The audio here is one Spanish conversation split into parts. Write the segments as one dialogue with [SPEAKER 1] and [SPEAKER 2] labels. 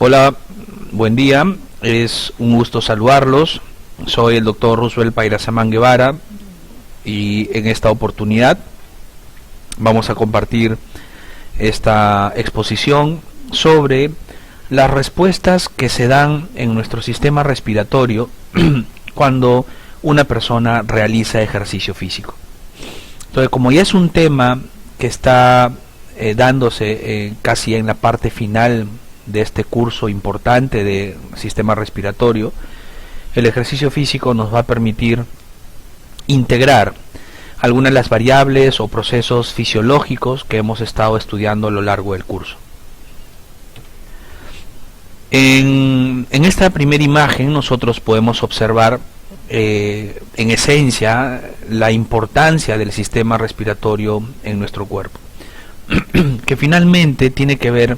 [SPEAKER 1] Hola, buen día, es un gusto saludarlos. Soy el doctor Roosevelt Payrasamán Guevara y en esta oportunidad vamos a compartir esta exposición sobre las respuestas que se dan en nuestro sistema respiratorio cuando una persona realiza ejercicio físico. Entonces, como ya es un tema que está dándose casi en la parte final de este curso importante de sistema respiratorio, el ejercicio físico nos va a permitir integrar algunas de las variables o procesos fisiológicos que hemos estado estudiando a lo largo del curso. En esta primera imagen nosotros podemos observar en esencia la importancia del sistema respiratorio en nuestro cuerpo, que finalmente tiene que ver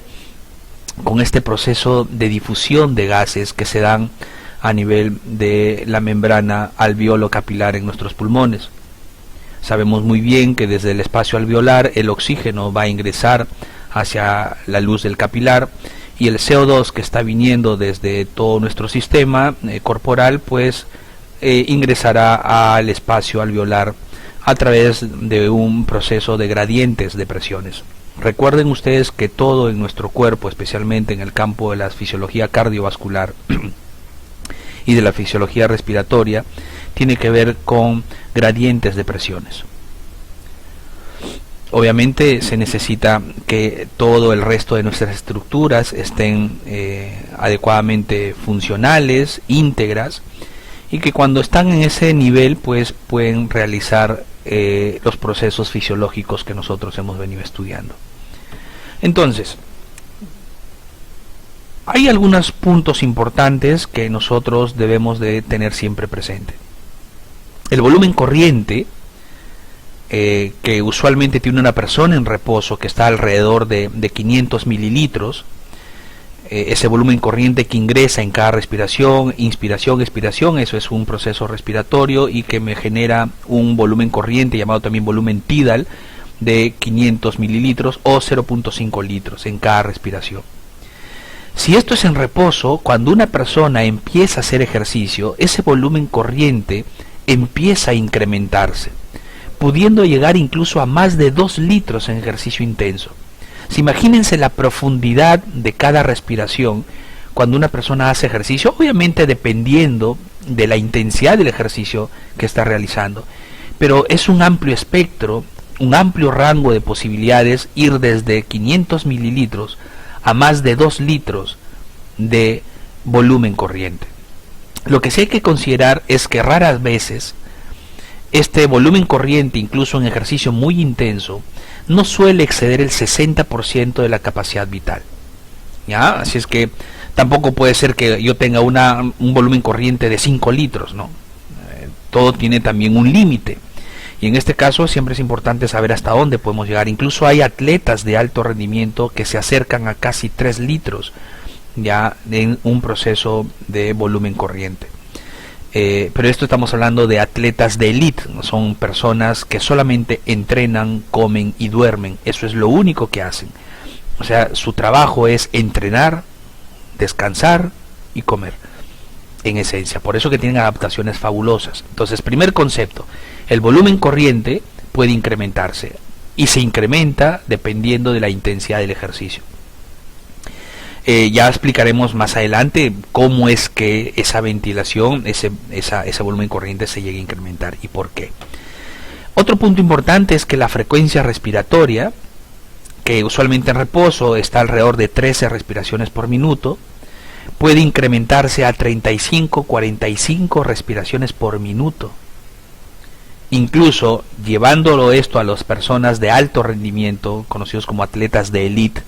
[SPEAKER 1] con este proceso de difusión de gases que se dan a nivel de la membrana alveolo-capilar en nuestros pulmones. Sabemos muy bien que desde el espacio alveolar el oxígeno va a ingresar hacia la luz del capilar y el CO2 que está viniendo desde todo nuestro sistema corporal pues ingresará al espacio alveolar a través de un proceso de gradientes de presiones. Recuerden ustedes que todo en nuestro cuerpo, especialmente en el campo de la fisiología cardiovascular y de la fisiología respiratoria, tiene que ver con gradientes de presiones. Obviamente se necesita que todo el resto de nuestras estructuras estén adecuadamente funcionales, íntegras, y que cuando están en ese nivel pues pueden realizar los procesos fisiológicos que nosotros hemos venido estudiando. Entonces, hay algunos puntos importantes que nosotros debemos de tener siempre presente. El volumen corriente que usualmente tiene una persona en reposo, que está alrededor de 500 mililitros, ese volumen corriente que ingresa en cada respiración, inspiración, expiración, eso es un proceso respiratorio y que me genera un volumen corriente llamado también volumen tidal de 500 mililitros o 0.5 litros en cada respiración. Si esto es en reposo, cuando una persona empieza a hacer ejercicio, ese volumen corriente empieza a incrementarse, pudiendo llegar incluso a más de 2 litros en ejercicio intenso. Imagínense la profundidad de cada respiración cuando una persona hace ejercicio, obviamente dependiendo de la intensidad del ejercicio que está realizando, pero es un amplio espectro, un amplio rango de posibilidades ir desde 500 mililitros a más de 2 litros de volumen corriente. Lo que sí hay que considerar es que raras veces este volumen corriente, incluso en ejercicio muy intenso, no suele exceder el 60% de la capacidad vital. ¿Ya? Así es que tampoco puede ser que yo tenga un volumen corriente de 5 litros, ¿no? Todo tiene también un límite. Y en este caso siempre es importante saber hasta dónde podemos llegar. Incluso hay atletas de alto rendimiento que se acercan a casi 3 litros ya en un proceso de volumen corriente. Pero esto estamos hablando de atletas de élite, son personas que solamente entrenan, comen y duermen. Eso es lo único que hacen. O sea, su trabajo es entrenar, descansar y comer, en esencia. Por eso que tienen adaptaciones fabulosas. Entonces, primer concepto, el volumen corriente puede incrementarse y se incrementa dependiendo de la intensidad del ejercicio. Ya explicaremos más adelante cómo es que esa ventilación, ese volumen corriente se llega a incrementar y por qué. Otro punto importante es que la frecuencia respiratoria, que usualmente en reposo está alrededor de 13 respiraciones por minuto, puede incrementarse a 35-45 respiraciones por minuto. Incluso llevándolo esto a las personas de alto rendimiento, conocidos como atletas de élite,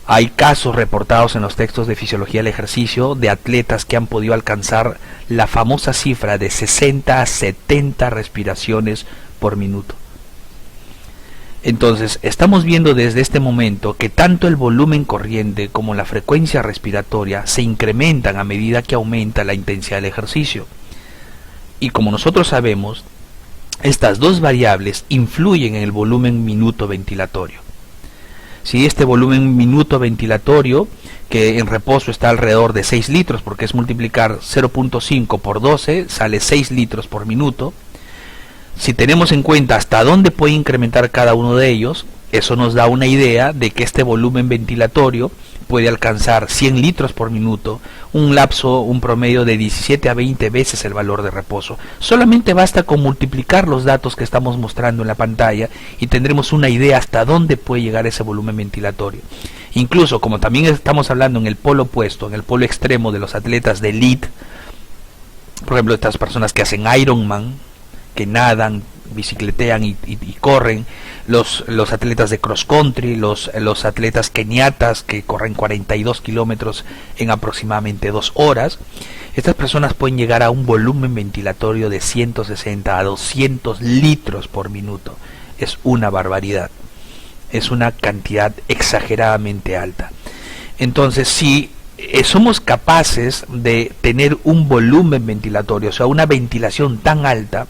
[SPEAKER 1] hay casos reportados en los textos de fisiología del ejercicio de atletas que han podido alcanzar la famosa cifra de 60 a 70 respiraciones por minuto. Entonces, estamos viendo desde este momento que tanto el volumen corriente como la frecuencia respiratoria se incrementan a medida que aumenta la intensidad del ejercicio. Y como nosotros sabemos, estas dos variables influyen en el volumen minuto ventilatorio. Si este volumen minuto ventilatorio que en reposo está alrededor de 6 litros, porque es multiplicar 0.5 por 12, sale 6 litros por minuto. Si tenemos en cuenta hasta dónde puede incrementar cada uno de ellos, eso nos da una idea de que este volumen ventilatorio puede alcanzar 100 litros por minuto, un promedio de 17 a 20 veces el valor de reposo. Solamente basta con multiplicar los datos que estamos mostrando en la pantalla y tendremos una idea hasta dónde puede llegar ese volumen ventilatorio. Incluso, como también estamos hablando en el polo opuesto, en el polo extremo de los atletas de elite, por ejemplo, estas personas que hacen Ironman, que nadan, bicicletean y corren, los atletas de cross country, los atletas keniatas que corren 42 kilómetros en aproximadamente 2 horas, estas personas pueden llegar a un volumen ventilatorio de 160 a 200 litros por minuto. Es una barbaridad, es una cantidad exageradamente alta. Entonces, si somos capaces de tener un volumen ventilatorio, o sea, una ventilación tan alta,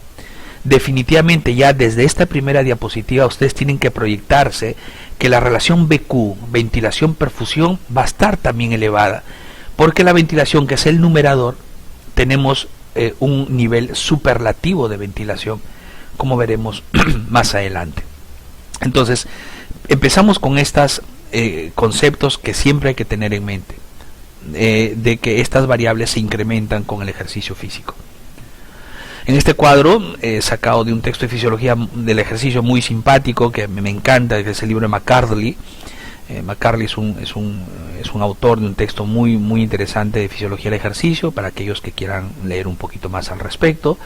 [SPEAKER 1] definitivamente ya desde esta primera diapositiva ustedes tienen que proyectarse que la relación BQ, ventilación-perfusión, va a estar también elevada, porque la ventilación, que es el numerador, tenemos un nivel superlativo de ventilación, como veremos más adelante. Entonces, empezamos con estos conceptos que siempre hay que tener en mente, de que estas variables se incrementan con el ejercicio físico. En este cuadro, sacado de un texto de fisiología del ejercicio muy simpático, que me encanta, que es el libro de McCarthy. McCarthy es un autor de un texto muy interesante de fisiología del ejercicio, para aquellos que quieran leer un poquito más al respecto.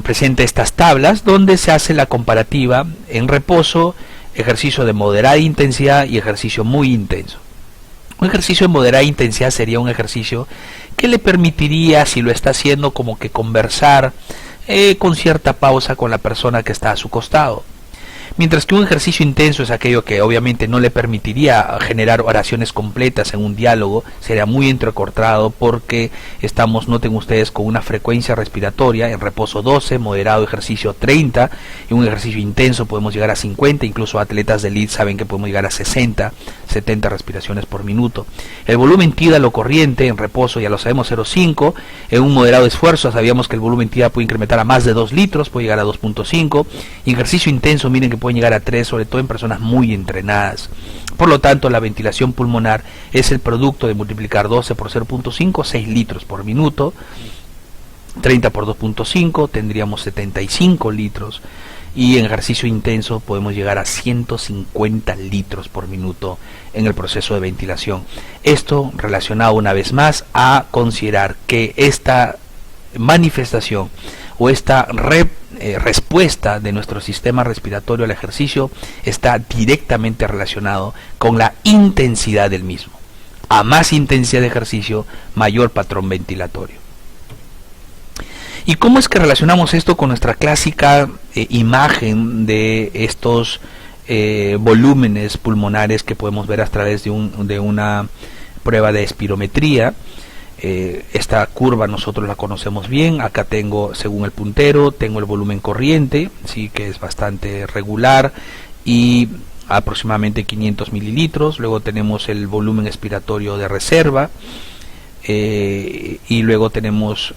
[SPEAKER 1] Presenta estas tablas donde se hace la comparativa en reposo, ejercicio de moderada intensidad y ejercicio muy intenso. Un ejercicio de moderada intensidad sería un ejercicio que le permitiría, si lo está haciendo, como que conversar con cierta pausa con la persona que está a su costado. Mientras que un ejercicio intenso es aquello que obviamente no le permitiría generar oraciones completas en un diálogo, sería muy entrecortado, porque estamos, noten ustedes, con una frecuencia respiratoria en reposo 12, moderado ejercicio 30, y un ejercicio intenso podemos llegar a 50, incluso atletas de elite saben que podemos llegar a 60, 70 respiraciones por minuto. El volumen tídalo corriente en reposo ya lo sabemos, 0,5, en un moderado esfuerzo sabíamos que el volumen tídalo puede incrementar a más de 2 litros, puede llegar a 2.5, y ejercicio intenso, miren que pueden llegar a 3, sobre todo en personas muy entrenadas. Por lo tanto, la ventilación pulmonar es el producto de multiplicar 12 por 0.5, 6 litros por minuto, 30 por 2.5, tendríamos 75 litros, y en ejercicio intenso podemos llegar a 150 litros por minuto en el proceso de ventilación. Esto relacionado una vez más a considerar que esta manifestación o esta respuesta de nuestro sistema respiratorio al ejercicio está directamente relacionado con la intensidad del mismo. A más intensidad de ejercicio, mayor patrón ventilatorio. ¿Y cómo es que relacionamos esto con nuestra clásica imagen de estos volúmenes pulmonares que podemos ver a través de una prueba de espirometría? Esta curva nosotros la conocemos bien. Acá tengo, según el puntero, tengo el volumen corriente, sí, que es bastante regular y aproximadamente 500 mililitros. Luego tenemos el volumen expiratorio de reserva, y luego tenemos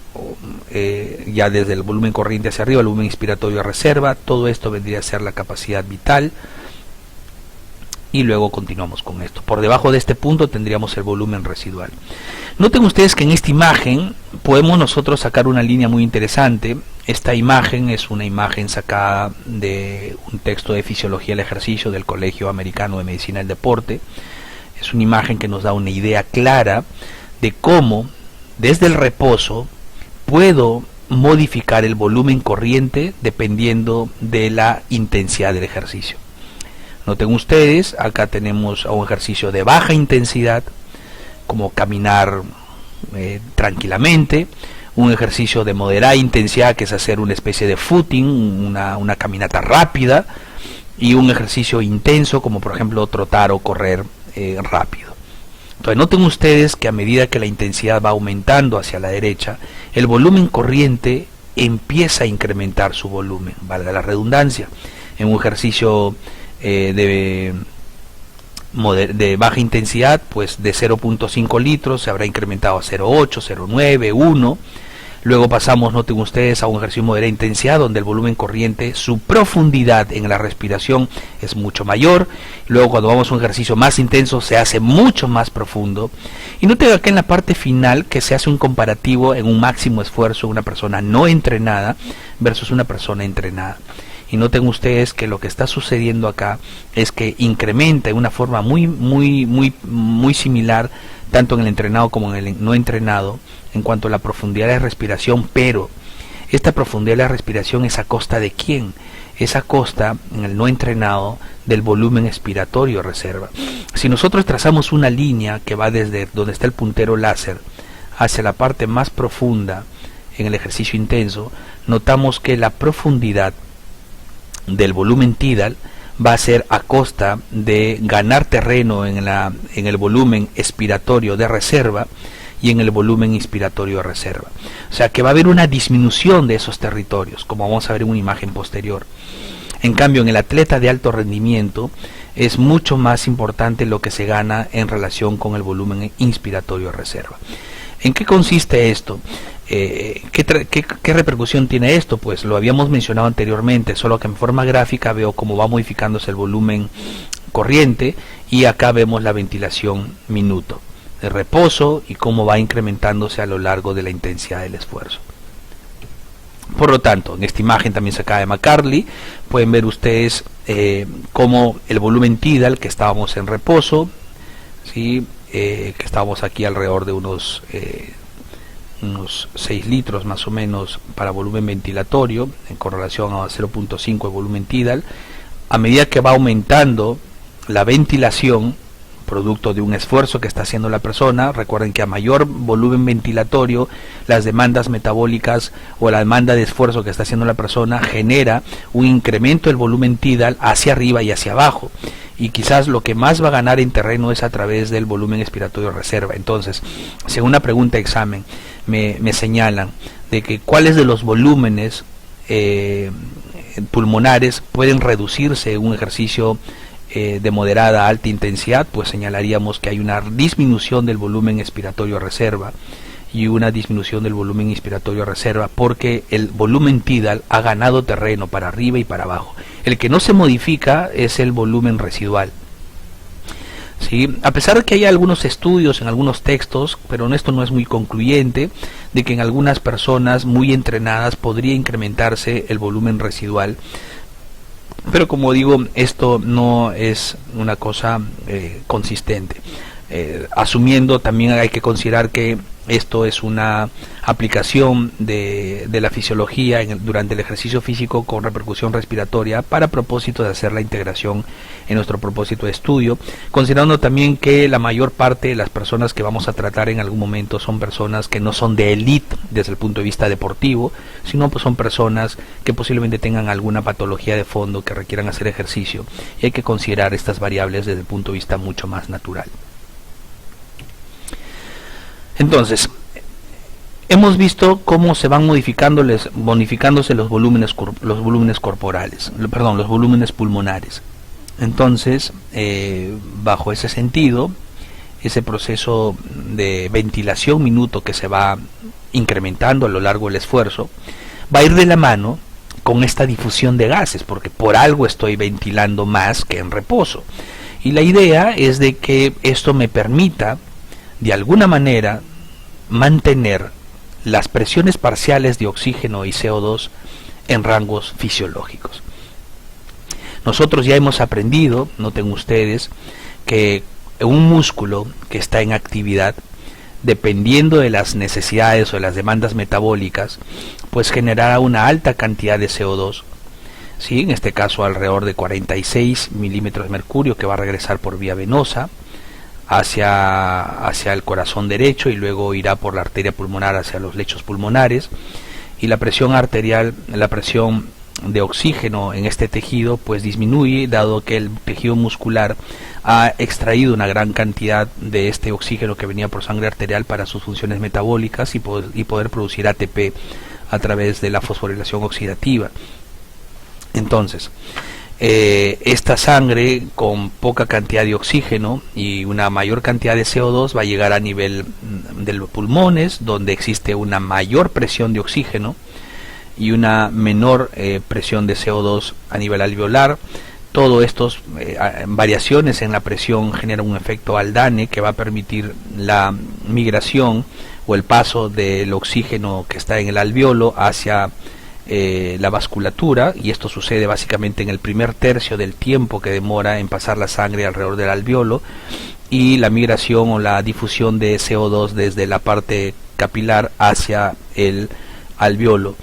[SPEAKER 1] ya desde el volumen corriente hacia arriba el volumen expiratorio de reserva. Todo esto vendría a ser la capacidad vital. Y luego continuamos con esto. Por debajo de este punto tendríamos el volumen residual. Noten ustedes que en esta imagen podemos nosotros sacar una línea muy interesante. Esta imagen es una imagen sacada de un texto de fisiología del ejercicio del Colegio Americano de Medicina del Deporte. Es una imagen que nos da una idea clara de cómo desde el reposo puedo modificar el volumen corriente dependiendo de la intensidad del ejercicio. Noten ustedes, acá tenemos un ejercicio de baja intensidad, como caminar tranquilamente, un ejercicio de moderada intensidad, que es hacer una especie de footing, una caminata rápida, y un ejercicio intenso, como por ejemplo trotar o correr rápido. Entonces noten ustedes que a medida que la intensidad va aumentando hacia la derecha, el volumen corriente empieza a incrementar su volumen, valga la redundancia. En un ejercicio de de baja intensidad, pues de 0.5 litros se habrá incrementado a 0.8, 0.9, 1. Luego pasamos, noten ustedes, a un ejercicio de moderada intensidad, donde el volumen corriente, su profundidad en la respiración es mucho mayor. Luego, cuando vamos a un ejercicio más intenso, se hace mucho más profundo. Y noten acá en la parte final que se hace un comparativo en un máximo esfuerzo de una persona no entrenada versus una persona entrenada. Y noten ustedes que lo que está sucediendo acá es que incrementa de una forma muy similar, tanto en el entrenado como en el no entrenado, en cuanto a la profundidad de respiración, pero esta profundidad de la respiración es a costa de quién. Es a costa, en el no entrenado, del volumen expiratorio reserva. Si nosotros trazamos una línea que va desde donde está el puntero láser hacia la parte más profunda en el ejercicio intenso, notamos que la profundidad del volumen tidal va a ser a costa de ganar terreno en el volumen expiratorio de reserva y en el volumen inspiratorio de reserva. O sea que va a haber una disminución de esos territorios, como vamos a ver en una imagen posterior. En cambio, en el atleta de alto rendimiento es mucho más importante lo que se gana en relación con el volumen inspiratorio de reserva. ¿En qué consiste esto? ¿Qué repercusión tiene esto? Pues lo habíamos mencionado anteriormente, solo que en forma gráfica veo cómo va modificándose el volumen corriente, y acá vemos la ventilación minuto de reposo y cómo va incrementándose a lo largo de la intensidad del esfuerzo. Por lo tanto, en esta imagen también sacada de McCarthy, pueden ver ustedes cómo el volumen tidal, que estábamos en reposo, ¿sí? Que estábamos aquí alrededor de unos 6 litros más o menos para volumen ventilatorio, en correlación a 0.5 de volumen tidal. A medida que va aumentando la ventilación, producto de un esfuerzo que está haciendo la persona, recuerden que a mayor volumen ventilatorio, las demandas metabólicas o la demanda de esfuerzo que está haciendo la persona genera un incremento del volumen tidal hacia arriba y hacia abajo, y quizás lo que más va a ganar en terreno es a través del volumen expiratorio de reserva. Entonces, según una pregunta de examen, me señalan de que cuáles de los volúmenes pulmonares pueden reducirse en un ejercicio de moderada a alta intensidad, pues señalaríamos que hay una disminución del volumen expiratorio a reserva y una disminución del volumen inspiratorio a reserva, porque el volumen tidal ha ganado terreno para arriba y para abajo. El que no se modifica es el volumen residual. ¿Sí? A pesar de que hay algunos estudios en algunos textos, pero esto no es muy concluyente, de que en algunas personas muy entrenadas podría incrementarse el volumen residual. Pero como digo, esto no es una cosa consistente. Asumiendo, también hay que considerar que esto es una aplicación de la fisiología durante el ejercicio físico con repercusión respiratoria, para propósito de hacer la integración en nuestro propósito de estudio, considerando también que la mayor parte de las personas que vamos a tratar en algún momento son personas que no son de élite desde el punto de vista deportivo, sino pues son personas que posiblemente tengan alguna patología de fondo que requieran hacer ejercicio, y hay que considerar estas variables desde el punto de vista mucho más natural. Entonces, hemos visto cómo se van modificándose los volúmenes corporales, perdón, los volúmenes pulmonares. Entonces, bajo ese sentido, ese proceso de ventilación minuto que se va incrementando a lo largo del esfuerzo, va a ir de la mano con esta difusión de gases, porque por algo estoy ventilando más que en reposo. Y la idea es de que esto me permita, de alguna manera, mantener las presiones parciales de oxígeno y CO2 en rangos fisiológicos. Nosotros ya hemos aprendido, noten ustedes, que un músculo que está en actividad, dependiendo de las necesidades o de las demandas metabólicas, pues generará una alta cantidad de CO2, ¿sí? En este caso alrededor de 46 milímetros de mercurio, que va a regresar por vía venosa hacia el corazón derecho, y luego irá por la arteria pulmonar hacia los lechos pulmonares, y la presión arterial, la presión de oxígeno en este tejido pues disminuye, dado que el tejido muscular ha extraído una gran cantidad de este oxígeno que venía por sangre arterial para sus funciones metabólicas y poder producir ATP a través de la fosforilación oxidativa. Entonces, esta sangre con poca cantidad de oxígeno y una mayor cantidad de CO2 va a llegar a nivel de los pulmones, donde existe una mayor presión de oxígeno y una menor presión de CO2 a nivel alveolar. Todo estos variaciones en la presión generan un efecto Haldane que va a permitir la migración o el paso del oxígeno que está en el alveolo hacia la vasculatura, y esto sucede básicamente en el primer tercio del tiempo que demora en pasar la sangre alrededor del alveolo, y la migración o la difusión de CO2 desde la parte capilar hacia el alveolo,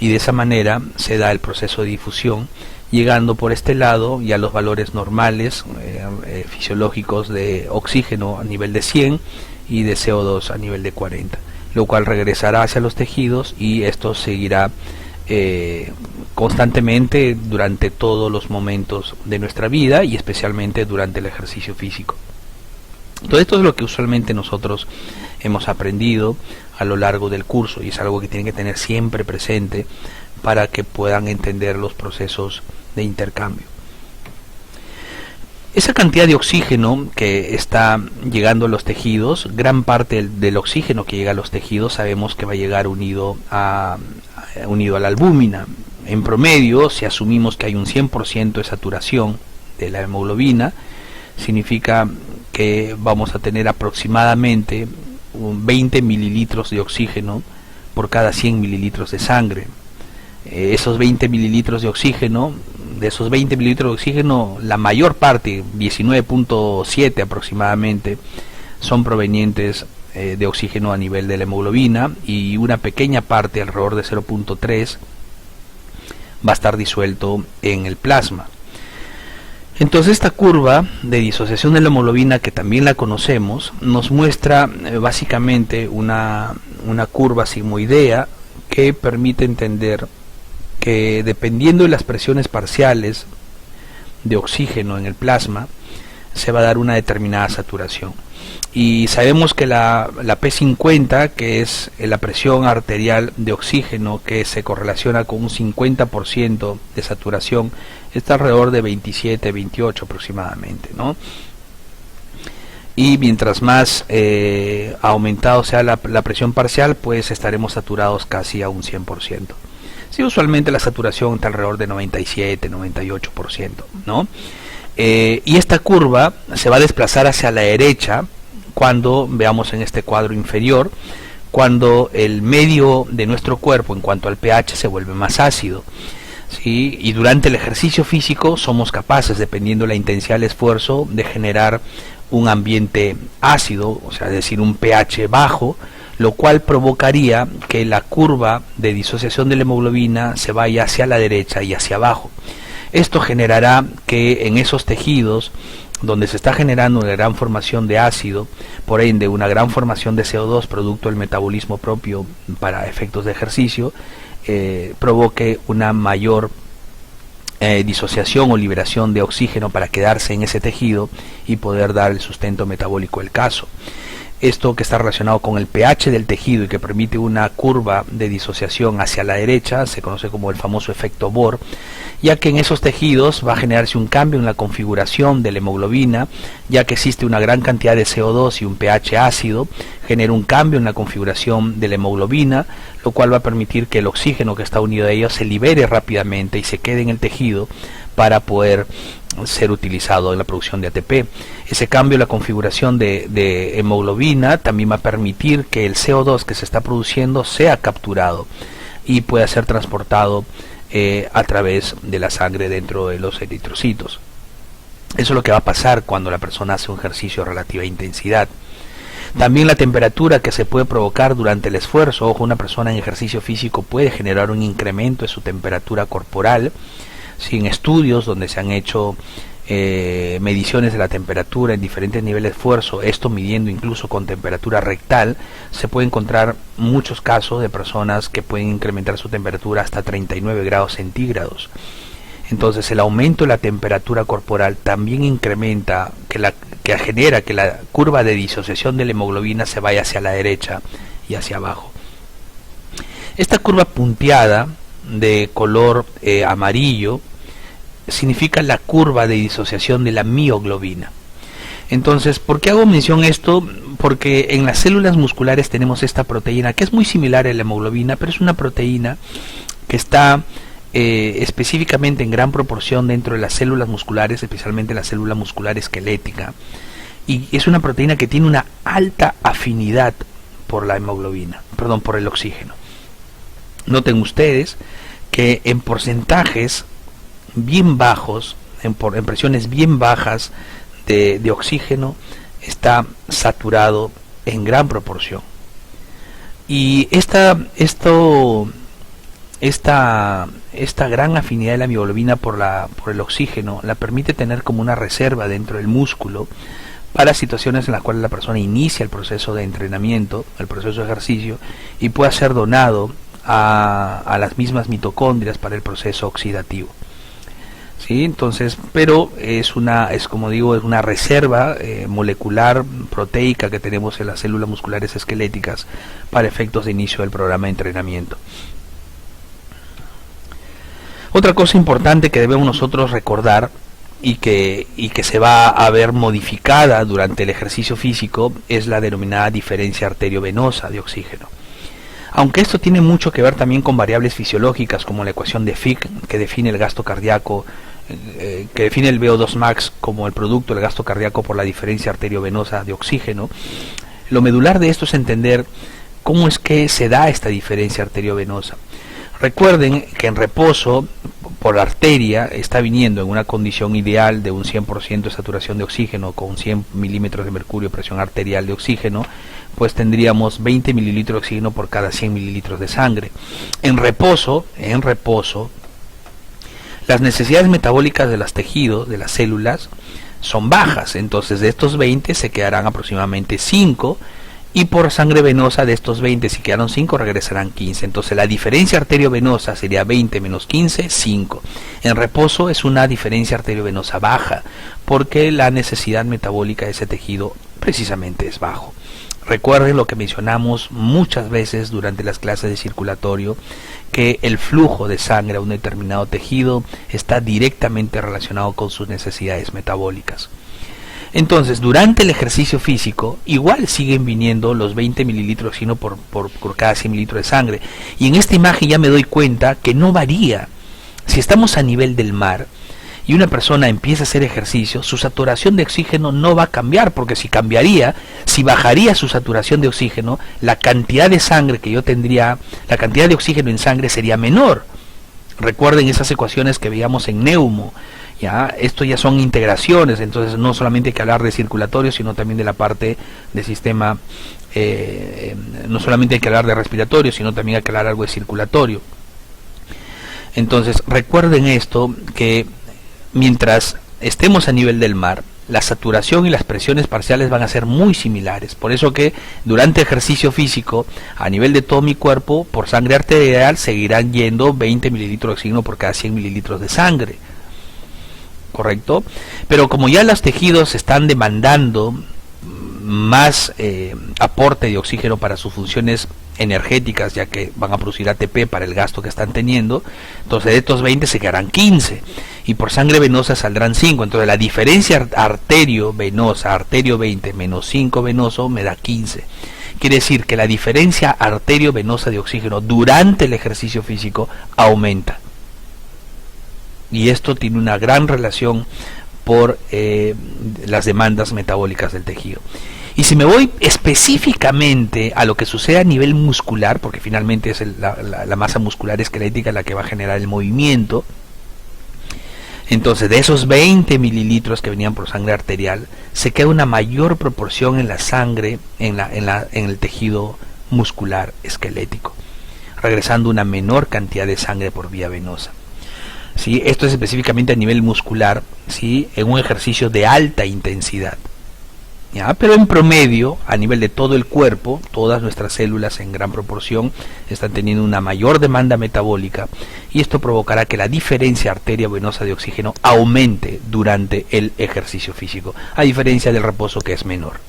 [SPEAKER 1] y de esa manera se da el proceso de difusión, llegando por este lado ya los valores normales fisiológicos de oxígeno a nivel de 100 y de CO2 a nivel de 40, lo cual regresará hacia los tejidos, y esto seguirá constantemente durante todos los momentos de nuestra vida, y especialmente durante el ejercicio físico. Todo esto es lo que usualmente nosotros hemos aprendido a lo largo del curso, y es algo que tienen que tener siempre presente para que puedan entender los procesos de intercambio. Esa cantidad de oxígeno que está llegando a los tejidos, gran parte del oxígeno que llega a los tejidos sabemos que va a llegar unido a la albúmina. En promedio, si asumimos que hay un 100% de saturación de la hemoglobina, significa que vamos a tener aproximadamente 20 mililitros de oxígeno por cada 100 mililitros de sangre. Esos 20 mililitros de oxígeno, de esos 20 mililitros de oxígeno, la mayor parte, 19.7 aproximadamente, son provenientes de oxígeno a nivel de la hemoglobina, y una pequeña parte, alrededor de 0.3, va a estar disuelto en el plasma. Entonces esta curva de disociación de la hemoglobina, que también la conocemos, nos muestra básicamente una curva sigmoidea que permite entender que dependiendo de las presiones parciales de oxígeno en el plasma, se va a dar una determinada saturación. Y sabemos que la P50, que es la presión arterial de oxígeno, que se correlaciona con un 50% de saturación, está alrededor de 27, 28 aproximadamente, ¿no? Y mientras más aumentado sea la presión parcial, pues estaremos saturados casi a un 100%. Sí, usualmente la saturación está alrededor de 97, 98%, ¿no? Y esta curva se va a desplazar hacia la derecha cuando veamos en este cuadro inferior, cuando el medio de nuestro cuerpo en cuanto al pH se vuelve más ácido, ¿sí? Y durante el ejercicio físico somos capaces, dependiendo de la intensidad del esfuerzo, de generar un ambiente ácido, o sea, es decir, un pH bajo, lo cual provocaría que la curva de disociación de la hemoglobina se vaya hacia la derecha y hacia abajo. Esto generará que en esos tejidos donde se está generando una gran formación de ácido, por ende una gran formación de CO2 producto del metabolismo propio para efectos de ejercicio, provoque una mayor disociación o liberación de oxígeno para quedarse en ese tejido y poder dar el sustento metabólico del caso. Esto, que está relacionado con el pH del tejido y que permite una curva de disociación hacia la derecha, se conoce como el famoso efecto Bohr, ya que en esos tejidos va a generarse un cambio en la configuración de la hemoglobina, ya que existe una gran cantidad de CO2 y un pH ácido, genera un cambio en la configuración de la hemoglobina, lo cual va a permitir que el oxígeno que está unido a ella se libere rápidamente y se quede en el tejido para poder ser utilizado en la producción de ATP. Ese cambio en la configuración de hemoglobina también va a permitir que el CO2 que se está produciendo sea capturado y pueda ser transportado a través de la sangre dentro de los eritrocitos. Eso es lo que va a pasar cuando la persona hace un ejercicio de relativa intensidad. También la temperatura que se puede provocar durante el esfuerzo. Ojo, una persona en ejercicio físico puede generar un incremento de su temperatura corporal. Sí, en estudios donde se han hecho mediciones de la temperatura en diferentes niveles de esfuerzo, esto midiendo incluso con temperatura rectal, se puede encontrar muchos casos de personas que pueden incrementar su temperatura hasta 39 grados centígrados. Entonces el aumento de la temperatura corporal también incrementa, que genera que la curva de disociación de la hemoglobina se vaya hacia la derecha y hacia abajo. Esta curva punteada de color amarillo significa la curva de disociación de la mioglobina. Entonces, ¿por qué hago mención a esto? Porque en las células musculares tenemos esta proteína que es muy similar a la hemoglobina, pero es una proteína que está específicamente en gran proporción dentro de las células musculares, especialmente la célula muscular esquelética, y es una proteína que tiene una alta afinidad por la hemoglobina, perdón, por el oxígeno. Noten ustedes que en porcentajes bien bajos, en presiones bien bajas de oxígeno, está saturado en gran proporción. Y esta gran afinidad de la mioglobina por el oxígeno la permite tener como una reserva dentro del músculo para situaciones en las cuales la persona inicia el proceso de entrenamiento, el proceso de ejercicio, y pueda ser donado a las mismas mitocondrias para el proceso oxidativo. ¿Sí? Entonces, pero es como digo, es una reserva molecular proteica que tenemos en las células musculares esqueléticas para efectos de inicio del programa de entrenamiento. Otra cosa importante que debemos nosotros recordar y que se va a ver modificada durante el ejercicio físico es la denominada diferencia arteriovenosa de oxígeno. Aunque esto tiene mucho que ver también con variables fisiológicas como la ecuación de Fick, que define el gasto cardíaco, que define el VO2 max como el producto del gasto cardíaco por la diferencia arteriovenosa de oxígeno, lo medular de esto es entender cómo es que se da esta diferencia arteriovenosa. Recuerden que en reposo, por la arteria, está viniendo en una condición ideal de un 100% de saturación de oxígeno con 100 milímetros de mercurio presión arterial de oxígeno, pues tendríamos 20 mililitros de oxígeno por cada 100 mililitros de sangre. En reposo, las necesidades metabólicas de los tejidos, de las células, son bajas. Entonces de estos 20 se quedarán aproximadamente 5, y por sangre venosa de estos 20, si quedaron 5, regresarán 15. Entonces la diferencia arteriovenosa sería 20 menos 15, 5. En reposo es una diferencia arteriovenosa baja, porque la necesidad metabólica de ese tejido precisamente es bajo. Recuerden lo que mencionamos muchas veces durante las clases de circulatorio, que el flujo de sangre a un determinado tejido está directamente relacionado con sus necesidades metabólicas. Entonces, durante el ejercicio físico, igual siguen viniendo los 20 mililitros de oxígeno por cada 100 mililitros de sangre. Y en esta imagen ya me doy cuenta que no varía. Si estamos a nivel del mar y una persona empieza a hacer ejercicio, su saturación de oxígeno no va a cambiar, porque si cambiaría, si bajaría su saturación de oxígeno, la cantidad de sangre que yo tendría, la cantidad de oxígeno en sangre sería menor. Recuerden esas ecuaciones que veíamos en Neumo. Ya, esto ya son integraciones, entonces no solamente hay que hablar de circulatorio, sino también de la parte del sistema, no solamente hay que hablar de respiratorio, sino también hay que hablar algo de circulatorio. Entonces recuerden esto, que mientras estemos a nivel del mar, la saturación y las presiones parciales van a ser muy similares. Por eso que durante ejercicio físico, a nivel de todo mi cuerpo, por sangre arterial seguirán yendo 20 mililitros de oxígeno por cada 100 mililitros de sangre. ¿Correcto? Pero como ya los tejidos están demandando más aporte de oxígeno para sus funciones energéticas, ya que van a producir ATP para el gasto que están teniendo, entonces de estos 20 se quedarán 15 y por sangre venosa saldrán 5. Entonces la diferencia arterio-venosa, arterio 20 menos 5 venoso me da 15. Quiere decir que la diferencia arterio-venosa de oxígeno durante el ejercicio físico aumenta. Y esto tiene una gran relación por las demandas metabólicas del tejido. Y si me voy específicamente a lo que sucede a nivel muscular, porque finalmente es la masa muscular esquelética la que va a generar el movimiento, entonces de esos 20 mililitros que venían por sangre arterial, se queda una mayor proporción en la sangre, en el tejido muscular esquelético, regresando una menor cantidad de sangre por vía venosa. ¿Sí? Esto es específicamente a nivel muscular, ¿sí? En un ejercicio de alta intensidad. ¿Ya? Pero en promedio, a nivel de todo el cuerpo, todas nuestras células en gran proporción están teniendo una mayor demanda metabólica, y esto provocará que la diferencia arteria-venosa de oxígeno aumente durante el ejercicio físico, a diferencia del reposo, que es menor.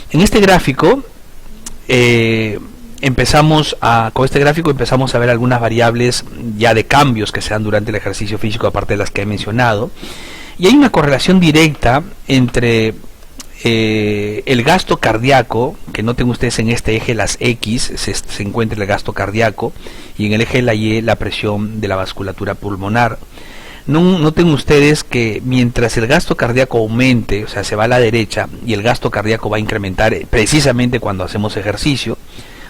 [SPEAKER 1] En este gráfico con este gráfico empezamos a ver algunas variables ya de cambios que se dan durante el ejercicio físico, aparte de las que he mencionado, y hay una correlación directa entre el gasto cardíaco, que noten ustedes en este eje las X se encuentra el gasto cardíaco, y en el eje de la Y la presión de la vasculatura pulmonar. Noten ustedes que mientras el gasto cardíaco aumente, o sea, se va a la derecha, y el gasto cardíaco va a incrementar precisamente cuando hacemos ejercicio.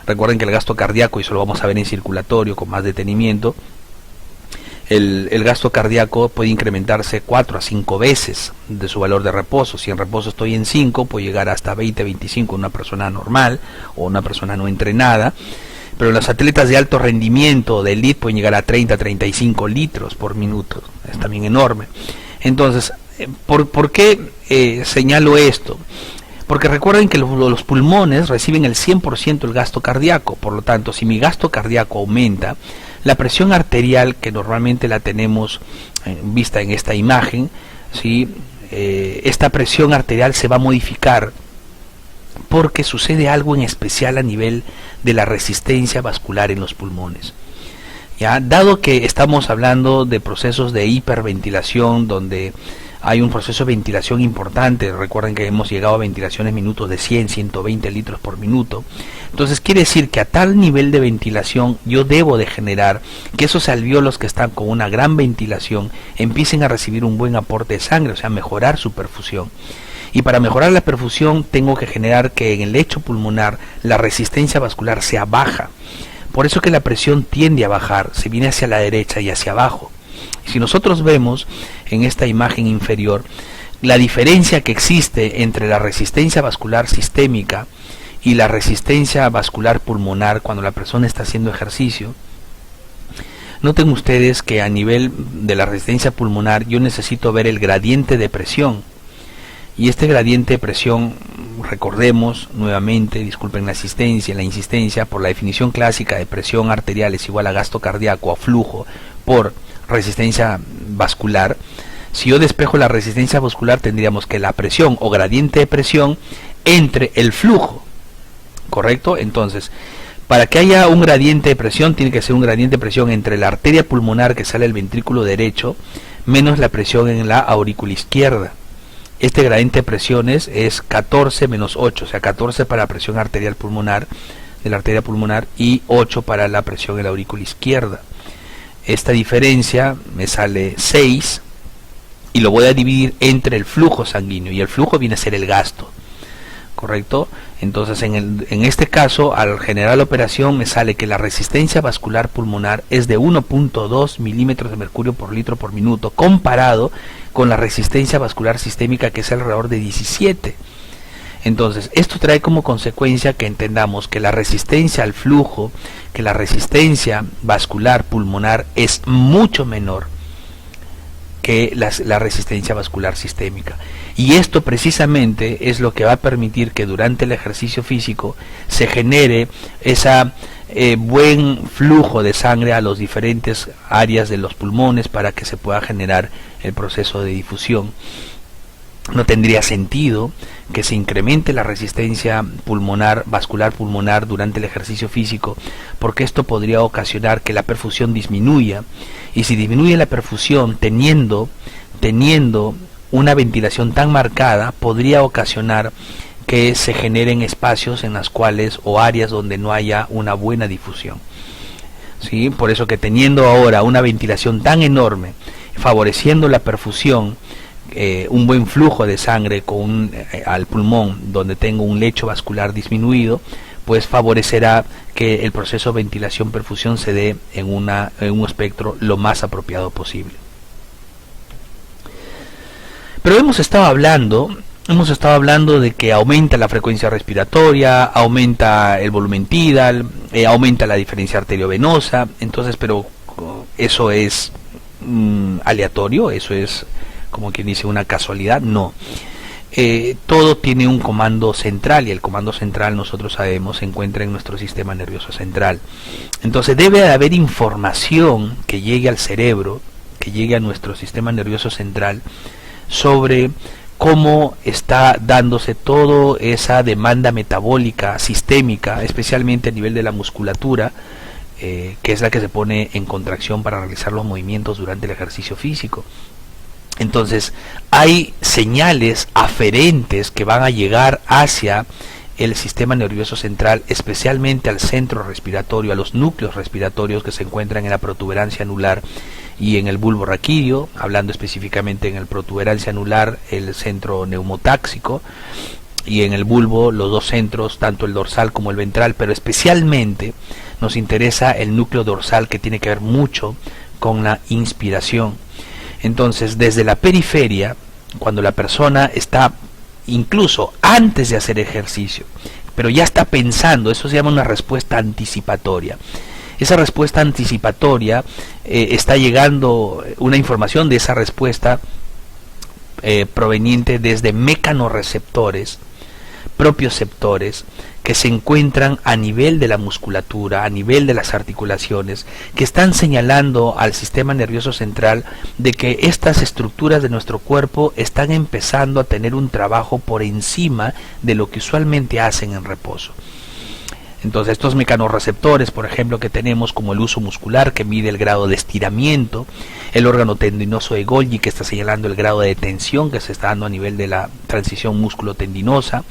[SPEAKER 1] Recuerden que el gasto cardíaco, y eso lo vamos a ver en circulatorio con más detenimiento, el gasto cardíaco puede incrementarse 4 a 5 veces de su valor de reposo. Si en reposo estoy en 5, puede llegar hasta 20, 25 en una persona normal o una persona no entrenada. Pero los atletas de alto rendimiento, de elite, pueden llegar a 30, 35 litros por minuto. Es también enorme. Entonces, ¿por qué señalo esto? Porque recuerden que los pulmones reciben el 100% del gasto cardíaco. Por lo tanto, si mi gasto cardíaco aumenta, la presión arterial, que normalmente la tenemos vista en esta imagen, ¿sí? Esta presión arterial se va a modificar porque sucede algo en especial a nivel de la resistencia vascular en los pulmones. ¿Ya? Dado que estamos hablando de procesos de hiperventilación, donde hay un proceso de ventilación importante, recuerden que hemos llegado a ventilaciones minutos de 100, 120 litros por minuto, entonces quiere decir que a tal nivel de ventilación yo debo de generar que esos alvéolos que están con una gran ventilación empiecen a recibir un buen aporte de sangre, o sea, mejorar su perfusión. Y para mejorar la perfusión tengo que generar que en el lecho pulmonar la resistencia vascular sea baja. Por eso que la presión tiende a bajar, se viene hacia la derecha y hacia abajo. Si nosotros vemos en esta imagen inferior la diferencia que existe entre la resistencia vascular sistémica y la resistencia vascular pulmonar cuando la persona está haciendo ejercicio, noten ustedes que a nivel de la resistencia pulmonar yo necesito ver el gradiente de presión. Y este gradiente de presión, recordemos nuevamente, disculpen la insistencia, por la definición clásica de presión arterial es igual a gasto cardíaco, a flujo, por resistencia vascular. Si yo despejo la resistencia vascular, tendríamos que la presión o gradiente de presión entre el flujo, ¿correcto? Entonces, para que haya un gradiente de presión, tiene que ser un gradiente de presión entre la arteria pulmonar que sale del ventrículo derecho, menos la presión en la aurícula izquierda. Este gradiente de presiones es 14 menos 8, o sea, 14 para la presión arterial pulmonar, de la arteria pulmonar, y 8 para la presión en la aurícula izquierda. Esta diferencia me sale 6, y lo voy a dividir entre el flujo sanguíneo, y el flujo viene a ser el gasto, ¿correcto? Entonces, en este caso, al generar la operación, me sale que la resistencia vascular pulmonar es de 1.2 milímetros de mercurio por litro por minuto, comparado con la resistencia vascular sistémica, que es alrededor de 17. Entonces, esto trae como consecuencia que entendamos que la resistencia al flujo, que la resistencia vascular pulmonar es mucho menor que la resistencia vascular sistémica. Y esto precisamente es lo que va a permitir que durante el ejercicio físico se genere esa buen flujo de sangre a las diferentes áreas de los pulmones para que se pueda generar el proceso de difusión. No tendría sentido que se incremente la resistencia pulmonar, vascular pulmonar durante el ejercicio físico, porque esto podría ocasionar que la perfusión disminuya, y si disminuye la perfusión teniendo una ventilación tan marcada, podría ocasionar que se generen espacios en las cuales o áreas donde no haya una buena difusión. ¿Sí? Por eso que teniendo ahora una ventilación tan enorme, favoreciendo la perfusión, un buen flujo de sangre al pulmón donde tengo un lecho vascular disminuido, pues favorecerá que el proceso de ventilación-perfusión se dé en un espectro lo más apropiado posible. Pero hemos estado hablando de que aumenta la frecuencia respiratoria, aumenta el volumen tidal, aumenta la diferencia arteriovenosa. Entonces, pero eso es aleatorio, eso es como quien dice una casualidad. No, todo tiene un comando central, y el comando central, nosotros sabemos, se encuentra en nuestro sistema nervioso central. Entonces debe de haber información que llegue al cerebro, que llegue a nuestro sistema nervioso central, sobre cómo está dándose toda esa demanda metabólica sistémica, especialmente a nivel de la musculatura, que es la que se pone en contracción para realizar los movimientos durante el ejercicio físico. Entonces hay señales aferentes que van a llegar hacia el sistema nervioso central, especialmente al centro respiratorio, a los núcleos respiratorios que se encuentran en la protuberancia anular y en el bulbo raquídeo, hablando específicamente en el protuberancia anular, el centro neumotáxico, y en el bulbo los dos centros, tanto el dorsal como el ventral, pero especialmente nos interesa el núcleo dorsal, que tiene que ver mucho con la inspiración. Entonces, desde la periferia, cuando la persona está incluso antes de hacer ejercicio, pero ya está pensando, eso se llama una respuesta anticipatoria. Esa respuesta anticipatoria está llegando una información de esa respuesta proveniente desde mecanorreceptores, propioceptores, que se encuentran a nivel de la musculatura, a nivel de las articulaciones, que están señalando al sistema nervioso central de que estas estructuras de nuestro cuerpo están empezando a tener un trabajo por encima de lo que usualmente hacen en reposo. Entonces estos mecanorreceptores, por ejemplo, que tenemos como el uso muscular, que mide el grado de estiramiento, el órgano tendinoso de Golgi, que está señalando el grado de tensión que se está dando a nivel de la transición músculo-tendinosa,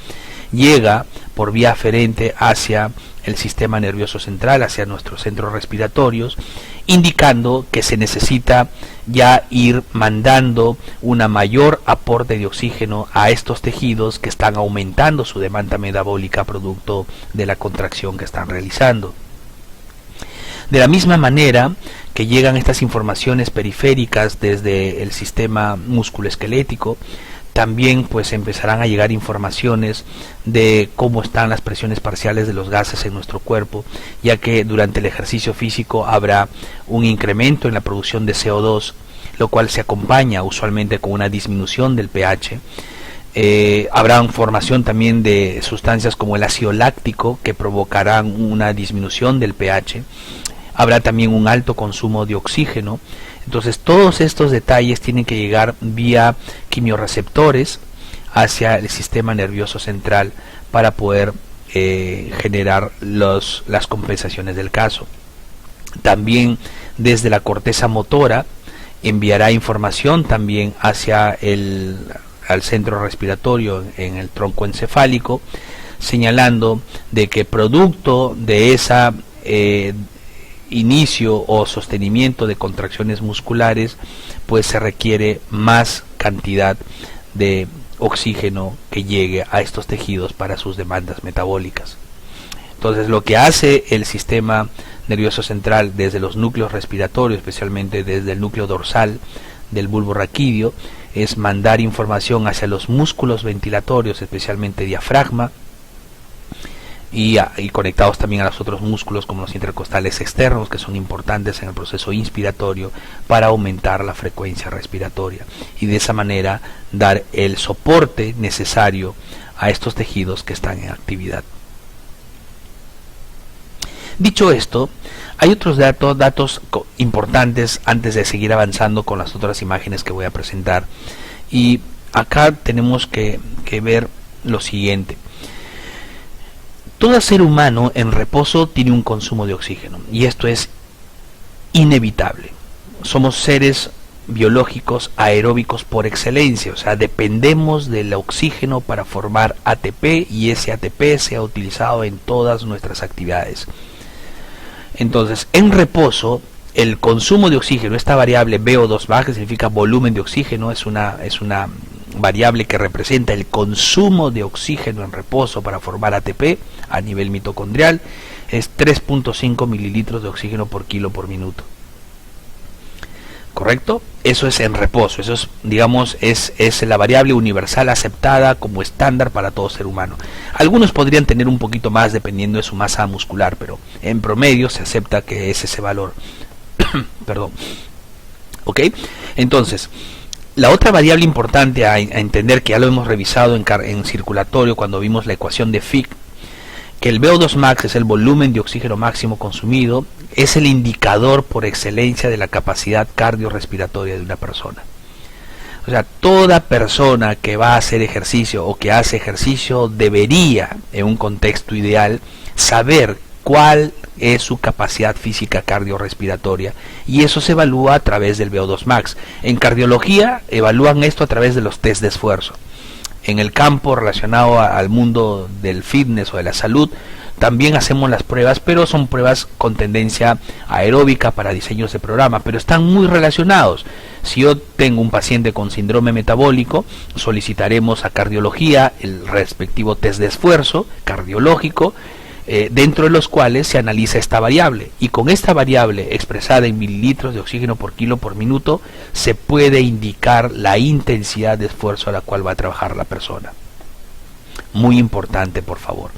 [SPEAKER 1] llega por vía aferente hacia el sistema nervioso central, hacia nuestros centros respiratorios, indicando que se necesita ya ir mandando una mayor aporte de oxígeno a estos tejidos que están aumentando su demanda metabólica producto de la contracción que están realizando. De la misma manera que llegan estas informaciones periféricas desde el sistema musculoesquelético, también pues empezarán a llegar informaciones de cómo están las presiones parciales de los gases en nuestro cuerpo, ya que durante el ejercicio físico habrá un incremento en la producción de CO2, lo cual se acompaña usualmente con una disminución del pH. Habrá formación también de sustancias como el ácido láctico, que provocarán una disminución del pH. Habrá también un alto consumo de oxígeno. Entonces todos estos detalles tienen que llegar vía quimiorreceptores hacia el sistema nervioso central para poder generar las compensaciones del caso. También desde la corteza motora enviará información también hacia al centro respiratorio en el tronco encefálico, señalando de que producto de esa inicio o sostenimiento de contracciones musculares, pues se requiere más cantidad de oxígeno que llegue a estos tejidos para sus demandas metabólicas. Entonces lo que hace el sistema nervioso central desde los núcleos respiratorios, especialmente desde el núcleo dorsal del bulbo raquídeo, es mandar información hacia los músculos ventilatorios, especialmente diafragma, y conectados también a los otros músculos como los intercostales externos, que son importantes en el proceso inspiratorio para aumentar la frecuencia respiratoria y de esa manera dar el soporte necesario a estos tejidos que están en actividad. Dicho esto, hay otros datos importantes antes de seguir avanzando con las otras imágenes que voy a presentar, y acá tenemos que ver lo siguiente. Todo ser humano en reposo tiene un consumo de oxígeno, y esto es inevitable. Somos seres biológicos aeróbicos por excelencia, o sea, dependemos del oxígeno para formar ATP, y ese ATP se ha utilizado en todas nuestras actividades. Entonces, en reposo, el consumo de oxígeno, esta variable VO2 max, que significa volumen de oxígeno, es una variable que representa el consumo de oxígeno en reposo para formar ATP a nivel mitocondrial, es 3.5 mililitros de oxígeno por kilo por minuto. ¿Correcto? Eso es en reposo, eso es, digamos, es la variable universal aceptada como estándar para todo ser humano. Algunos podrían tener un poquito más dependiendo de su masa muscular, pero en promedio se acepta que es ese valor. Perdón. ¿Ok? Entonces, la otra variable importante a entender, que ya lo hemos revisado en circulatorio cuando vimos la ecuación de Fick, que el VO2 max es el volumen de oxígeno máximo consumido, es el indicador por excelencia de la capacidad cardiorrespiratoria de una persona. O sea, toda persona que va a hacer ejercicio o que hace ejercicio debería, en un contexto ideal, saber cuál es su capacidad física cardiorrespiratoria, y eso se evalúa a través del VO2 max. En cardiología evalúan esto a través de los test de esfuerzo. En el campo relacionado al mundo del fitness o de la salud también hacemos las pruebas, pero son pruebas con tendencia aeróbica para diseños de programa, pero están muy relacionados. Si yo tengo un paciente con síndrome metabólico, solicitaremos a cardiología el respectivo test de esfuerzo cardiológico, dentro de los cuales se analiza esta variable, y con esta variable expresada en mililitros de oxígeno por kilo por minuto se puede indicar la intensidad de esfuerzo a la cual va a trabajar la persona. Muy importante, por favor.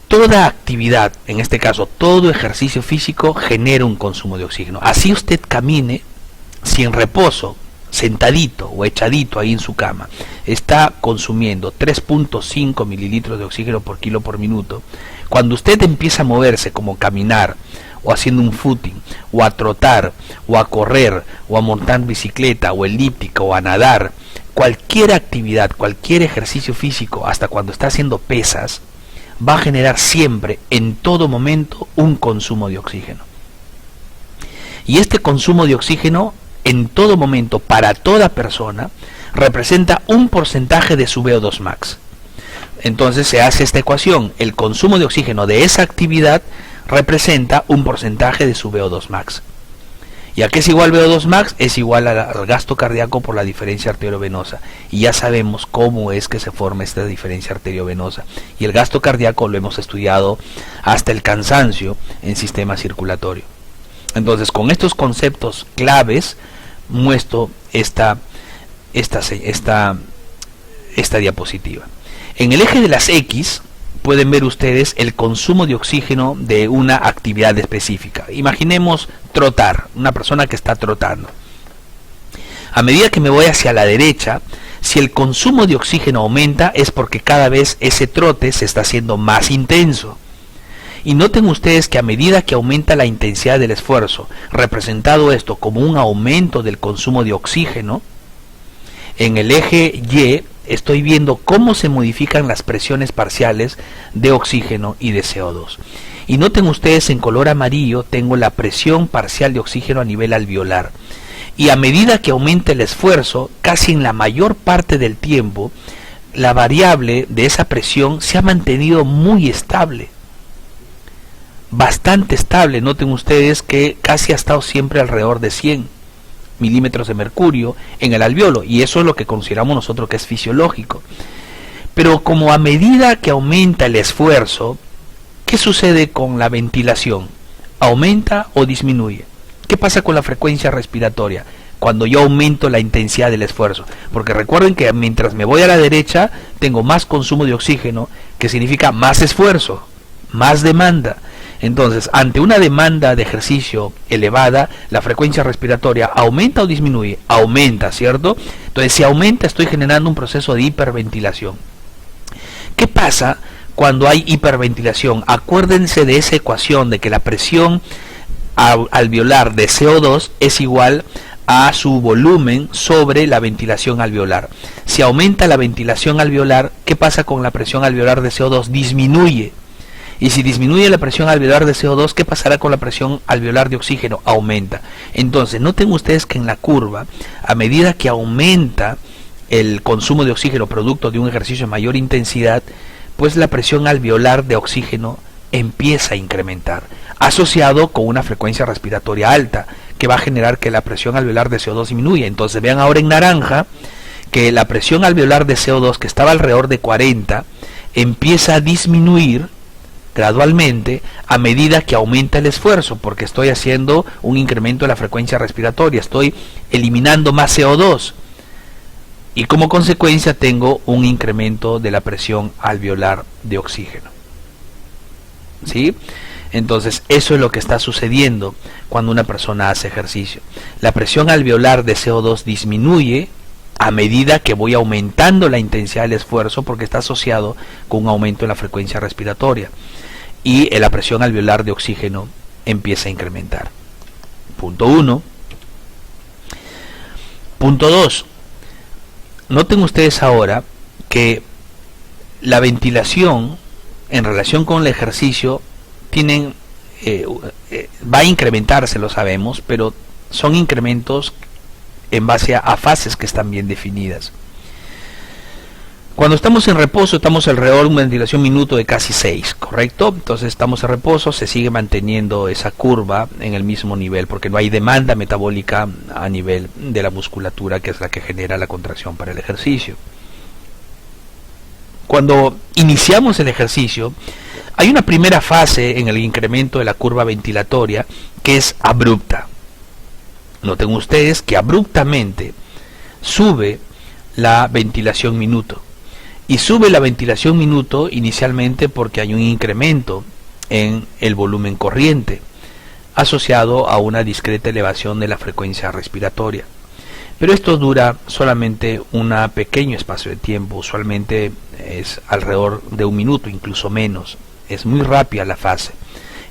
[SPEAKER 1] Toda actividad, en este caso todo ejercicio físico, genera un consumo de oxígeno. Así usted camine sin reposo, sentadito o echadito ahí en su cama, está consumiendo 3.5 mililitros de oxígeno por kilo por minuto. Cuando usted empieza a moverse, como caminar, o haciendo un footing, o a trotar, o a correr, o a montar bicicleta, o elíptica, o a nadar, cualquier actividad, cualquier ejercicio físico, hasta cuando está haciendo pesas, va a generar siempre, en todo momento, un consumo de oxígeno. Y este consumo de oxígeno, en todo momento, para toda persona, representa un porcentaje de su VO2 max. Entonces se hace esta ecuación: el consumo de oxígeno de esa actividad representa un porcentaje de su VO2 max. ¿Y a qué es igual VO2 max? Es igual al gasto cardíaco por la diferencia arteriovenosa. Y ya sabemos cómo es que se forma esta diferencia arteriovenosa. Y el gasto cardíaco lo hemos estudiado hasta el cansancio en sistema circulatorio. Entonces, con estos conceptos claves muestro esta diapositiva. En el eje de las X pueden ver ustedes el consumo de oxígeno de una actividad específica. Imaginemos trotar, una persona que está trotando. A medida que me voy hacia la derecha, si el consumo de oxígeno aumenta, es porque cada vez ese trote se está haciendo más intenso. Y noten ustedes que a medida que aumenta la intensidad del esfuerzo, representado esto como un aumento del consumo de oxígeno, en el eje Y estoy viendo cómo se modifican las presiones parciales de oxígeno y de CO2. Y noten ustedes, en color amarillo tengo la presión parcial de oxígeno a nivel alveolar. Y a medida que aumenta el esfuerzo, casi en la mayor parte del tiempo, la variable de esa presión se ha mantenido muy estable. Bastante estable. Noten ustedes que casi ha estado siempre alrededor de 100 milímetros de mercurio en el alveolo, y eso es lo que consideramos nosotros que es fisiológico. Pero como a medida que aumenta el esfuerzo, ¿qué sucede con la ventilación? ¿Aumenta o disminuye? ¿Qué pasa con la frecuencia respiratoria cuando yo aumento la intensidad del esfuerzo? Porque recuerden que mientras me voy a la derecha tengo más consumo de oxígeno, que significa más esfuerzo, más demanda. Entonces, ante una demanda de ejercicio elevada, la frecuencia respiratoria ¿aumenta o disminuye? Aumenta, ¿cierto? Entonces, si aumenta, estoy generando un proceso de hiperventilación. ¿Qué pasa cuando hay hiperventilación? Acuérdense de esa ecuación de que la presión alveolar de CO2 es igual a su volumen sobre la ventilación alveolar. Si aumenta la ventilación alveolar, ¿qué pasa con la presión alveolar de CO2? Disminuye. Y si disminuye la presión alveolar de CO2, ¿qué pasará con la presión alveolar de oxígeno? Aumenta. Entonces, noten ustedes que en la curva, a medida que aumenta el consumo de oxígeno producto de un ejercicio de mayor intensidad, pues la presión alveolar de oxígeno empieza a incrementar, asociado con una frecuencia respiratoria alta, que va a generar que la presión alveolar de CO2 disminuya. Entonces, vean ahora en naranja que la presión alveolar de CO2, que estaba alrededor de 40, empieza a disminuir gradualmente a medida que aumenta el esfuerzo, porque estoy haciendo un incremento de la frecuencia respiratoria, estoy eliminando más CO2 y como consecuencia tengo un incremento de la presión alveolar de oxígeno. ¿Sí? Entonces eso es lo que está sucediendo cuando una persona hace ejercicio. La presión alveolar de CO2 disminuye a medida que voy aumentando la intensidad del esfuerzo, porque está asociado con un aumento en la frecuencia respiratoria, y la presión alveolar de oxígeno empieza a incrementar. Punto 1. Punto 2. Noten ustedes ahora que la ventilación en relación con el ejercicio tienen va a incrementarse, lo sabemos, pero son incrementos en base a fases que están bien definidas. Cuando estamos en reposo estamos alrededor de una ventilación minuto de casi 6, ¿correcto? Entonces estamos en reposo, se sigue manteniendo esa curva en el mismo nivel porque no hay demanda metabólica a nivel de la musculatura, que es la que genera la contracción para el ejercicio. Cuando iniciamos el ejercicio hay una primera fase en el incremento de la curva ventilatoria que es abrupta. Noten ustedes que abruptamente sube la ventilación minuto. Y sube la ventilación minuto inicialmente porque hay un incremento en el volumen corriente asociado a una discreta elevación de la frecuencia respiratoria. Pero esto dura solamente un pequeño espacio de tiempo, usualmente es alrededor de un minuto, incluso menos. Es muy rápida la fase.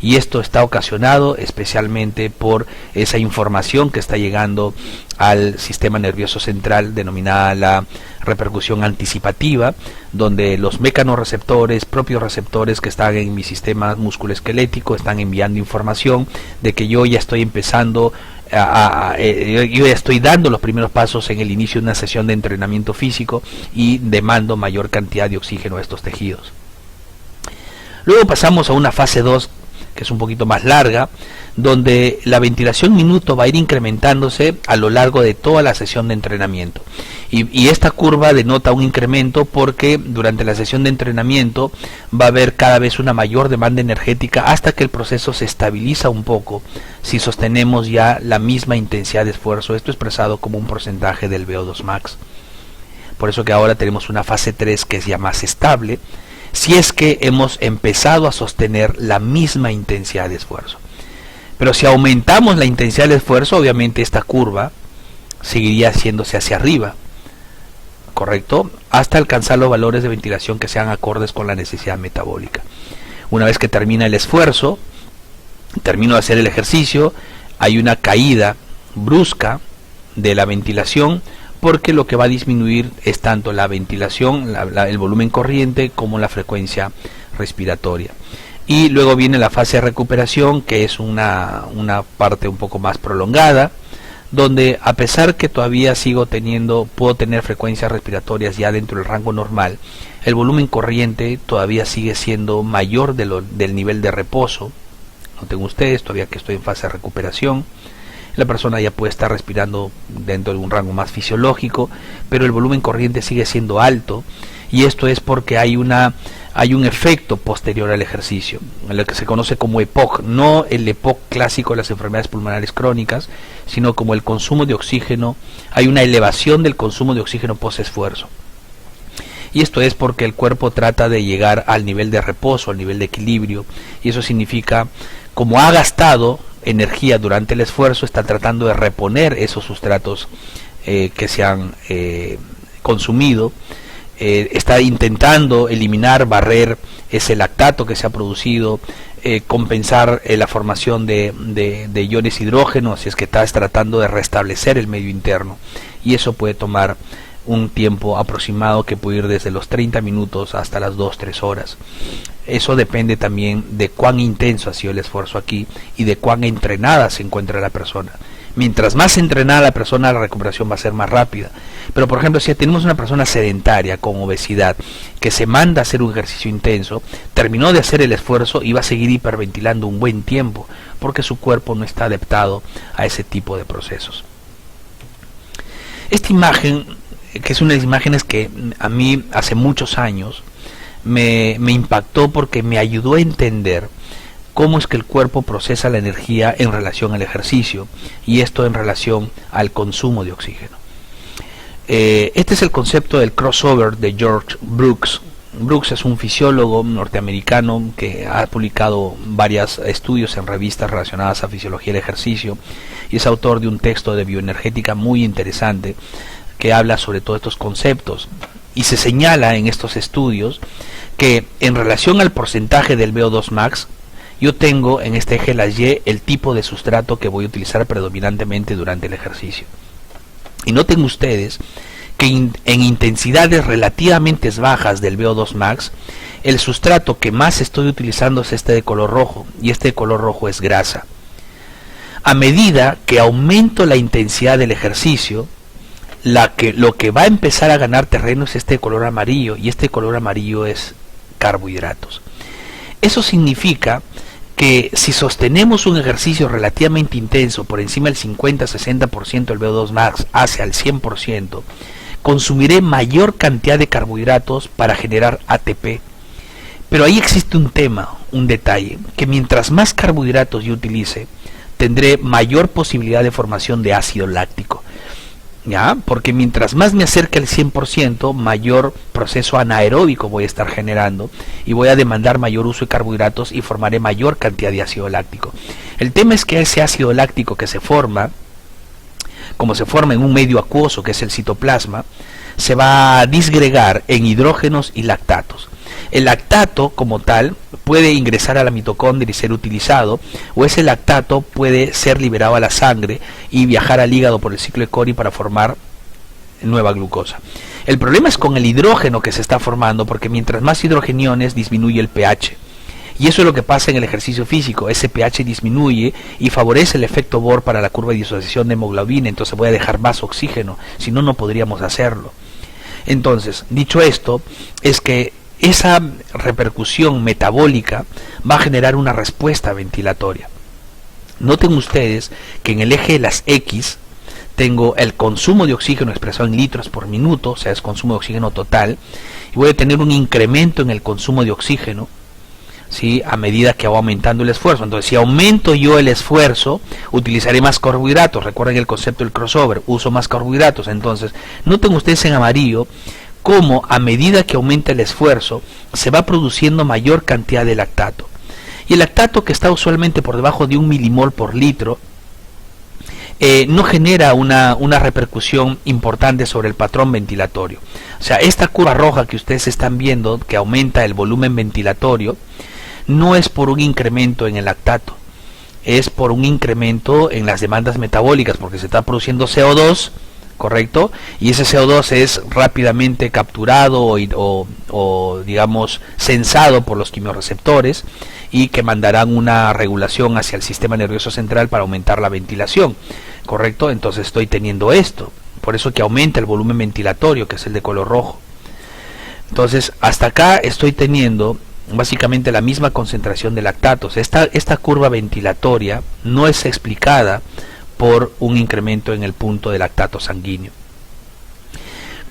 [SPEAKER 1] Y esto está ocasionado especialmente por esa información que está llegando al sistema nervioso central, denominada la repercusión anticipativa, donde los mecanorreceptores, propios receptores que están en mi sistema musculoesquelético, están enviando información de que yo ya estoy empezando yo ya estoy dando los primeros pasos en el inicio de una sesión de entrenamiento físico y demando mayor cantidad de oxígeno a estos tejidos. Luego pasamos a una fase 2, que es un poquito más larga, donde la ventilación minuto va a ir incrementándose a lo largo de toda la sesión de entrenamiento. Y esta curva denota un incremento porque durante la sesión de entrenamiento va a haber cada vez una mayor demanda energética hasta que el proceso se estabiliza un poco si sostenemos ya la misma intensidad de esfuerzo, esto expresado como un porcentaje del VO2 max. Por eso que ahora tenemos una fase 3 que es ya más estable, si es que hemos empezado a sostener la misma intensidad de esfuerzo. Pero si aumentamos la intensidad del esfuerzo, obviamente esta curva seguiría haciéndose hacia arriba, ¿correcto? Hasta alcanzar los valores de ventilación que sean acordes con la necesidad metabólica. Una vez que termina el esfuerzo, termino de hacer el ejercicio, hay una caída brusca de la ventilación, porque lo que va a disminuir es tanto la ventilación, el volumen corriente, como la frecuencia respiratoria. Y luego viene la fase de recuperación, que es una parte un poco más prolongada, donde a pesar que todavía puedo tener frecuencias respiratorias ya dentro del rango normal, el volumen corriente todavía sigue siendo mayor del nivel de reposo. Noten ustedes, todavía que estoy en fase de recuperación, la persona ya puede estar respirando dentro de un rango más fisiológico, pero el volumen corriente sigue siendo alto, y esto es porque hay un efecto posterior al ejercicio, en lo que se conoce como EPOC, no el EPOC clásico de las enfermedades pulmonares crónicas, sino como el consumo de oxígeno. Hay una elevación del consumo de oxígeno post-esfuerzo. Y esto es porque el cuerpo trata de llegar al nivel de reposo, al nivel de equilibrio, y eso significa, como ha gastado energía durante el esfuerzo, está tratando de reponer esos sustratos que se han consumido, está intentando eliminar, barrer ese lactato que se ha producido, compensar la formación de iones hidrógeno, así es que está tratando de restablecer el medio interno, y eso puede tomar un tiempo aproximado que puede ir desde los 30 minutos hasta las 2-3 horas. Eso depende también de cuán intenso ha sido el esfuerzo aquí y de cuán entrenada se encuentra la persona. Mientras más entrenada la persona, la recuperación va a ser más rápida. Pero por ejemplo, si tenemos una persona sedentaria con obesidad que se manda a hacer un ejercicio intenso, terminó de hacer el esfuerzo y va a seguir hiperventilando un buen tiempo porque su cuerpo no está adaptado a ese tipo de procesos. Esta imagen, que es una de las imágenes que a mí hace muchos años me impactó porque me ayudó a entender cómo es que el cuerpo procesa la energía en relación al ejercicio, y esto en relación al consumo de oxígeno. Este es el concepto del crossover de George Brooks. Brooks es un fisiólogo norteamericano que ha publicado varios estudios en revistas relacionadas a fisiología del ejercicio, y es autor de un texto de bioenergética muy interesante que habla sobre todos estos conceptos, y se señala en estos estudios que en relación al porcentaje del VO2 max, yo tengo en este eje las Y el tipo de sustrato que voy a utilizar predominantemente durante el ejercicio. Y noten ustedes que en intensidades relativamente bajas del VO2 max, el sustrato que más estoy utilizando es este de color rojo, y este de color rojo es grasa. A medida que aumento la intensidad del ejercicio, lo que va a empezar a ganar terreno es este de color amarillo, y este de color amarillo es carbohidratos. Eso significa que si sostenemos un ejercicio relativamente intenso, por encima del 50-60% del VO2 max hacia el 100%, consumiré mayor cantidad de carbohidratos para generar ATP. Pero ahí existe un tema, un detalle, que mientras más carbohidratos yo utilice, tendré mayor posibilidad de formación de ácido láctico. ¿Ya? Porque mientras más me acerque al 100%, mayor proceso anaeróbico voy a estar generando y voy a demandar mayor uso de carbohidratos y formaré mayor cantidad de ácido láctico. El tema es que ese ácido láctico que se forma, como se forma en un medio acuoso que es el citoplasma, se va a disgregar en hidrógenos y lactatos. El lactato como tal puede ingresar a la mitocondria y ser utilizado, o ese lactato puede ser liberado a la sangre y viajar al hígado por el ciclo de Cori para formar nueva glucosa. El problema es con el hidrógeno que se está formando, porque mientras más hidrogeniones disminuye el pH. Y eso es lo que pasa en el ejercicio físico, ese pH disminuye y favorece el efecto Bohr para la curva de disociación de hemoglobina, entonces voy a dejar más oxígeno, si no, no podríamos hacerlo. Entonces, dicho esto, es que esa repercusión metabólica va a generar una respuesta ventilatoria. Noten ustedes que en el eje de las X tengo el consumo de oxígeno expresado en litros por minuto, o sea, es consumo de oxígeno total, y voy a tener un incremento en el consumo de oxígeno, ¿sí?, a medida que va aumentando el esfuerzo. Entonces, si aumento yo el esfuerzo, utilizaré más carbohidratos. Recuerden el concepto del crossover, uso más carbohidratos. Entonces, noten ustedes en amarillo cómo a medida que aumenta el esfuerzo se va produciendo mayor cantidad de lactato. Y el lactato, que está usualmente por debajo de 1 milimol por litro, no genera una repercusión importante sobre el patrón ventilatorio. O sea, esta curva roja que ustedes están viendo, que aumenta el volumen ventilatorio, no es por un incremento en el lactato, es por un incremento en las demandas metabólicas, porque se está produciendo CO2, ¿correcto? Y ese CO2 es rápidamente capturado o digamos sensado por los quimiorreceptores, y que mandarán una regulación hacia el sistema nervioso central para aumentar la ventilación, ¿correcto? Entonces estoy teniendo esto, por eso que aumenta el volumen ventilatorio, que es el de color rojo. Entonces hasta acá estoy teniendo básicamente la misma concentración de lactatos. Esta curva ventilatoria no es explicada por un incremento en el punto de lactato sanguíneo.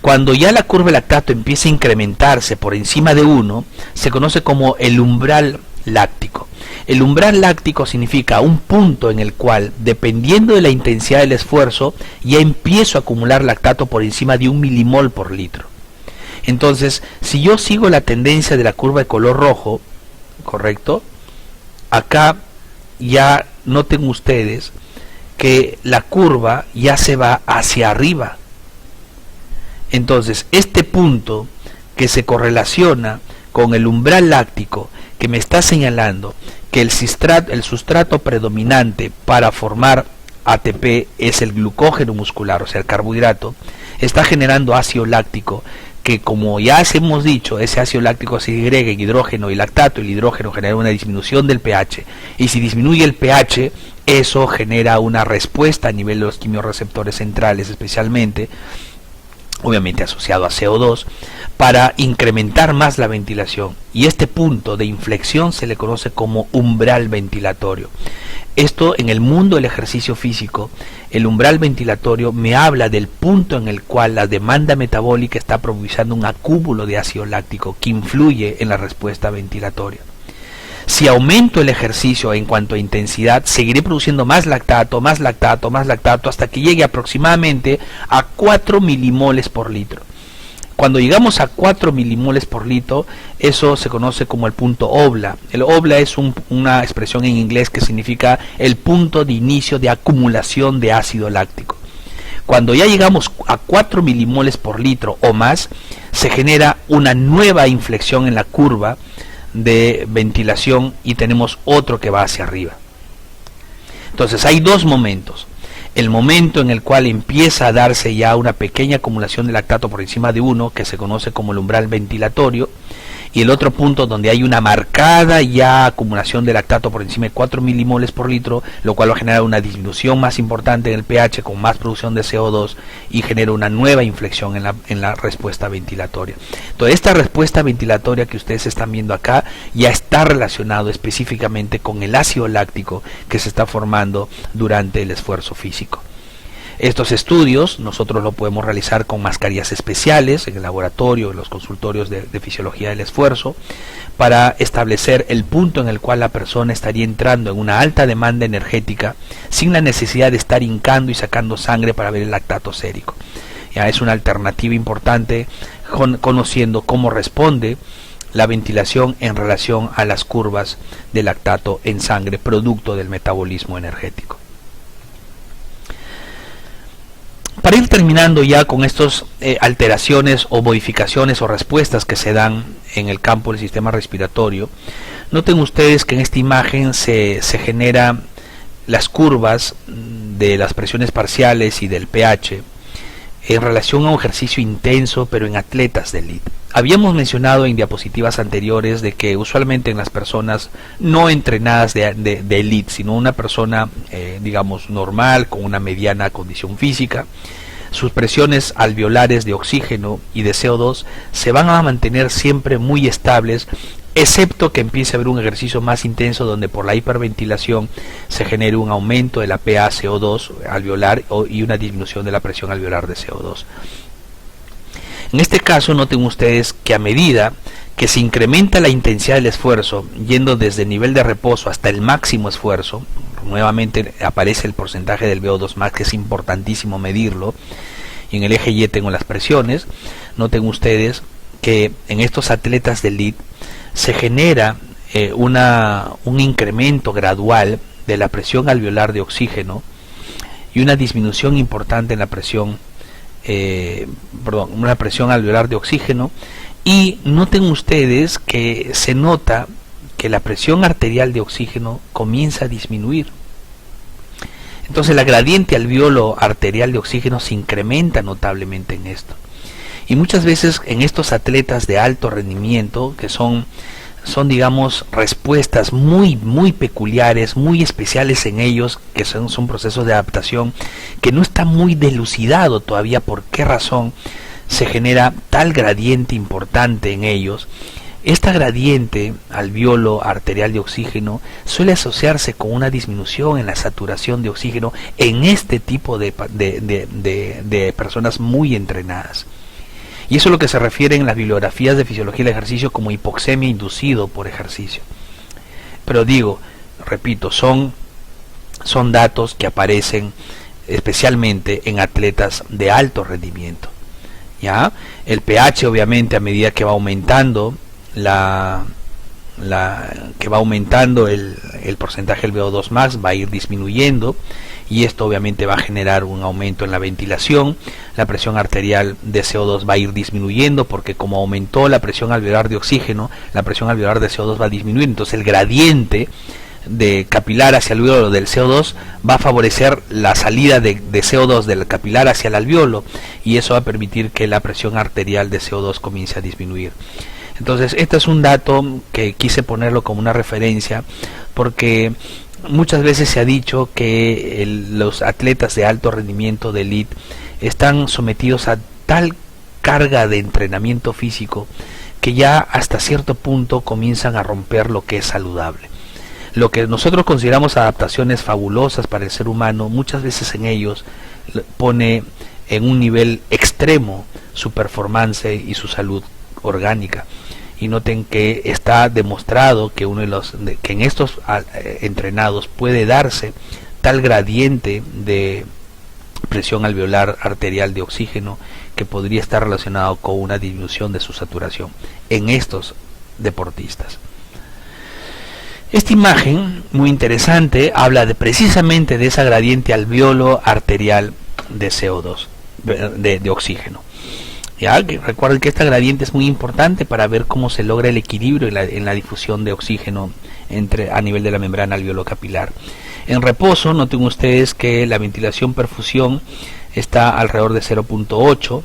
[SPEAKER 1] Cuando ya la curva de lactato empieza a incrementarse por encima de 1, se conoce como el umbral láctico. El umbral láctico significa un punto en el cual, dependiendo de la intensidad del esfuerzo, ya empiezo a acumular lactato por encima de 1 milimol por litro. Entonces, si yo sigo la tendencia de la curva de color rojo, ¿correcto? Acá ya noten ustedes que la curva ya se va hacia arriba. Entonces, este punto que se correlaciona con el umbral láctico, que me está señalando que el sustrato predominante para formar ATP es el glucógeno muscular, o sea, el carbohidrato, está generando ácido láctico, que como ya hemos dicho, ese ácido láctico se digrega en hidrógeno y lactato. El hidrógeno genera una disminución del pH, y si disminuye el pH, eso genera una respuesta a nivel de los quimiorreceptores centrales, especialmente, obviamente asociado a CO2, para incrementar más la ventilación. Y este punto de inflexión se le conoce como umbral ventilatorio. Esto, en el mundo del ejercicio físico, el umbral ventilatorio me habla del punto en el cual la demanda metabólica está produciendo un acúmulo de ácido láctico que influye en la respuesta ventilatoria. Si aumento el ejercicio en cuanto a intensidad, seguiré produciendo más lactato, más lactato, más lactato, hasta que llegue aproximadamente a 4 milimoles por litro. Cuando llegamos a 4 milimoles por litro, eso se conoce como el punto obla. El obla es una expresión en inglés que significa el punto de inicio de acumulación de ácido láctico. Cuando ya llegamos a 4 milimoles por litro o más, se genera una nueva inflexión en la curva de ventilación y tenemos otro que va hacia arriba. Entonces hay dos momentos. el momento en el cual empieza a darse ya una pequeña acumulación de lactato por encima de 1, que se conoce como el umbral ventilatorio, y el otro punto donde hay una marcada ya acumulación de lactato por encima de 4 milimoles por litro, lo cual va a generar una disminución más importante en el pH con más producción de CO2 y genera una nueva inflexión en la respuesta ventilatoria. Entonces, esta respuesta ventilatoria que ustedes están viendo acá ya está relacionado específicamente con el ácido láctico que se está formando durante el esfuerzo físico. Estos estudios nosotros lo podemos realizar con mascarillas especiales en el laboratorio, en los consultorios de fisiología del esfuerzo, para establecer el punto en el cual la persona estaría entrando en una alta demanda energética sin la necesidad de estar hincando y sacando sangre para ver el lactato sérico. Ya es una alternativa importante conociendo cómo responde la ventilación en relación a las curvas de lactato en sangre producto del metabolismo energético. Para ir terminando ya con estas alteraciones o modificaciones o respuestas que se dan en el campo del sistema respiratorio, noten ustedes que en esta imagen se genera las curvas de las presiones parciales y del pH en relación a un ejercicio intenso pero en atletas de élite. Habíamos mencionado en diapositivas anteriores de que usualmente en las personas no entrenadas de élite, sino una persona digamos normal, con una mediana condición física, sus presiones alveolares de oxígeno y de CO2 se van a mantener siempre muy estables, excepto que empiece a haber un ejercicio más intenso donde por la hiperventilación se genere un aumento de la PaCO2 alveolar y una disminución de la presión alveolar de CO2. En este caso, noten ustedes que a medida que se incrementa la intensidad del esfuerzo, yendo desde el nivel de reposo hasta el máximo esfuerzo, nuevamente aparece el porcentaje del VO2 max, que es importantísimo medirlo, y en el eje Y tengo las presiones. Noten ustedes que en estos atletas de élite se genera un incremento gradual de la presión alveolar de oxígeno y una disminución importante en la presión una presión alveolar de oxígeno, y noten ustedes que se nota que la presión arterial de oxígeno comienza a disminuir. Entonces la gradiente alveolo arterial de oxígeno se incrementa notablemente en esto. Y muchas veces en estos atletas de alto rendimiento, que son digamos respuestas muy peculiares, muy especiales en ellos, que son procesos de adaptación que no está muy dilucidado todavía por qué razón se genera tal gradiente importante en ellos. Esta gradiente alveolo arterial de oxígeno suele asociarse con una disminución en la saturación de oxígeno en este tipo de personas muy entrenadas. Y eso es lo que se refiere en las bibliografías de fisiología del ejercicio como hipoxemia inducido por ejercicio. Pero repito, son datos que aparecen especialmente en atletas de alto rendimiento. ¿Ya? El pH, obviamente, a medida que va aumentando el porcentaje del VO2 max, va a ir disminuyendo, y esto obviamente va a generar un aumento en la ventilación. La presión arterial de CO2 va a ir disminuyendo, porque como aumentó la presión alveolar de oxígeno, la presión alveolar de CO2 va a disminuir. Entonces el gradiente de capilar hacia el alveolo del CO2 va a favorecer la salida de CO2 del capilar hacia el alveolo, y eso va a permitir que la presión arterial de CO2 comience a disminuir. Entonces este es un dato que quise ponerlo como una referencia, porque muchas veces se ha dicho que los atletas de alto rendimiento de élite están sometidos a tal carga de entrenamiento físico que ya hasta cierto punto comienzan a romper lo que es saludable. Lo que nosotros consideramos adaptaciones fabulosas para el ser humano, muchas veces en ellos pone en un nivel extremo su performance y su salud orgánica. Y noten que está demostrado que que en estos entrenados puede darse tal gradiente de presión alveolar arterial de oxígeno que podría estar relacionado con una disminución de su saturación en estos deportistas. Esta imagen, muy interesante, habla precisamente de esa gradiente alveolo arterial de CO2, de oxígeno. Ya, recuerden que esta gradiente es muy importante para ver cómo se logra el equilibrio en la difusión de oxígeno a nivel de la membrana alveolo-capilar. En reposo, noten ustedes que la ventilación perfusión está alrededor de 0.8.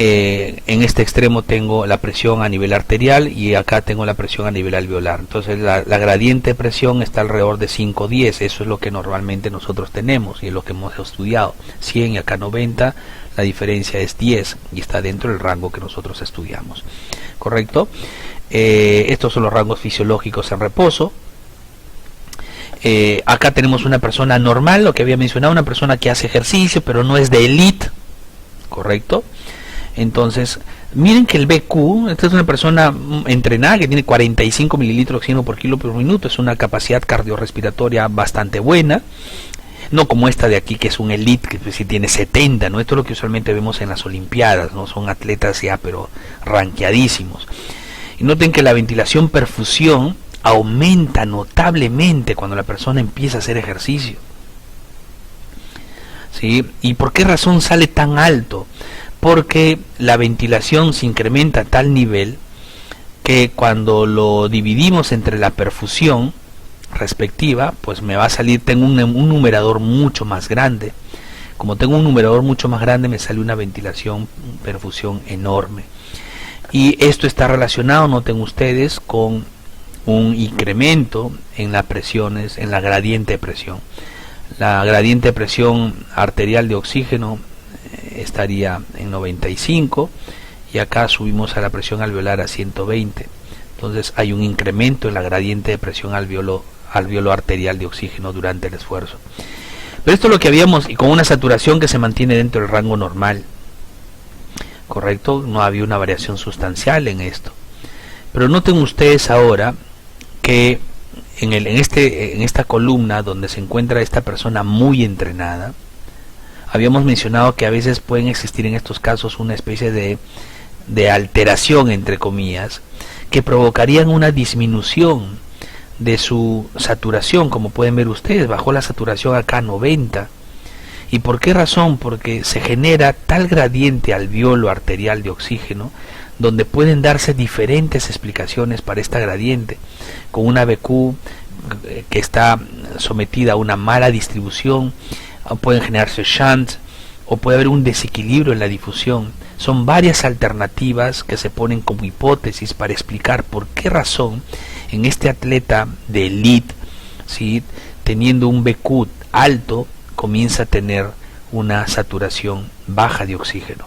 [SPEAKER 1] En este extremo tengo la presión a nivel arterial y acá tengo la presión a nivel alveolar. Entonces la gradiente de presión está alrededor de 5-10. Eso es lo que normalmente nosotros tenemos y es lo que hemos estudiado. 100 y acá 90, la diferencia es 10 y está dentro del rango que nosotros estudiamos. ¿Correcto? Estos son los rangos fisiológicos en reposo. Acá tenemos una persona normal, lo que había mencionado, una persona que hace ejercicio pero no es de élite. ¿Correcto? Entonces, miren que el BQ, esta es una persona entrenada que tiene 45 mililitros de oxígeno por kilo por minuto, es una capacidad cardiorrespiratoria bastante buena, no como esta de aquí que es un elite que pues, sí tiene 70, ¿no? Esto es lo que usualmente vemos en las olimpiadas, ¿no? Son atletas ya pero ranqueadísimos. Y noten que la ventilación perfusión aumenta notablemente cuando la persona empieza a hacer ejercicio. ¿Sí? ¿Y por qué razón sale tan alto? Porque la ventilación se incrementa a tal nivel que cuando lo dividimos entre la perfusión respectiva, pues me va a salir, tengo un numerador mucho más grande. Como tengo un numerador mucho más grande, me sale una ventilación, perfusión enorme. Y esto está relacionado, noten ustedes, con un incremento en las presiones, en la gradiente de presión. La gradiente de presión arterial de oxígeno estaría en 95 y acá subimos a la presión alveolar a 120. Entonces hay un incremento en la gradiente de presión alveolo arterial de oxígeno durante el esfuerzo. Pero esto es lo que habíamos, y con una saturación que se mantiene dentro del rango normal. Correcto, no había una variación sustancial en esto. Pero noten ustedes ahora que en esta columna donde se encuentra esta persona muy entrenada, habíamos mencionado que a veces pueden existir en estos casos una especie de alteración, entre comillas, que provocarían una disminución de su saturación. Como pueden ver ustedes, bajó la saturación acá a 90. ¿Y por qué razón? Porque se genera tal gradiente alveolo arterial de oxígeno, donde pueden darse diferentes explicaciones para esta gradiente, con una BQ que está sometida a una mala distribución, pueden generarse shunts o puede haber un desequilibrio en la difusión. Son varias alternativas que se ponen como hipótesis para explicar por qué razón en este atleta de elite, ¿sí?, teniendo un BQ alto, comienza a tener una saturación baja de oxígeno.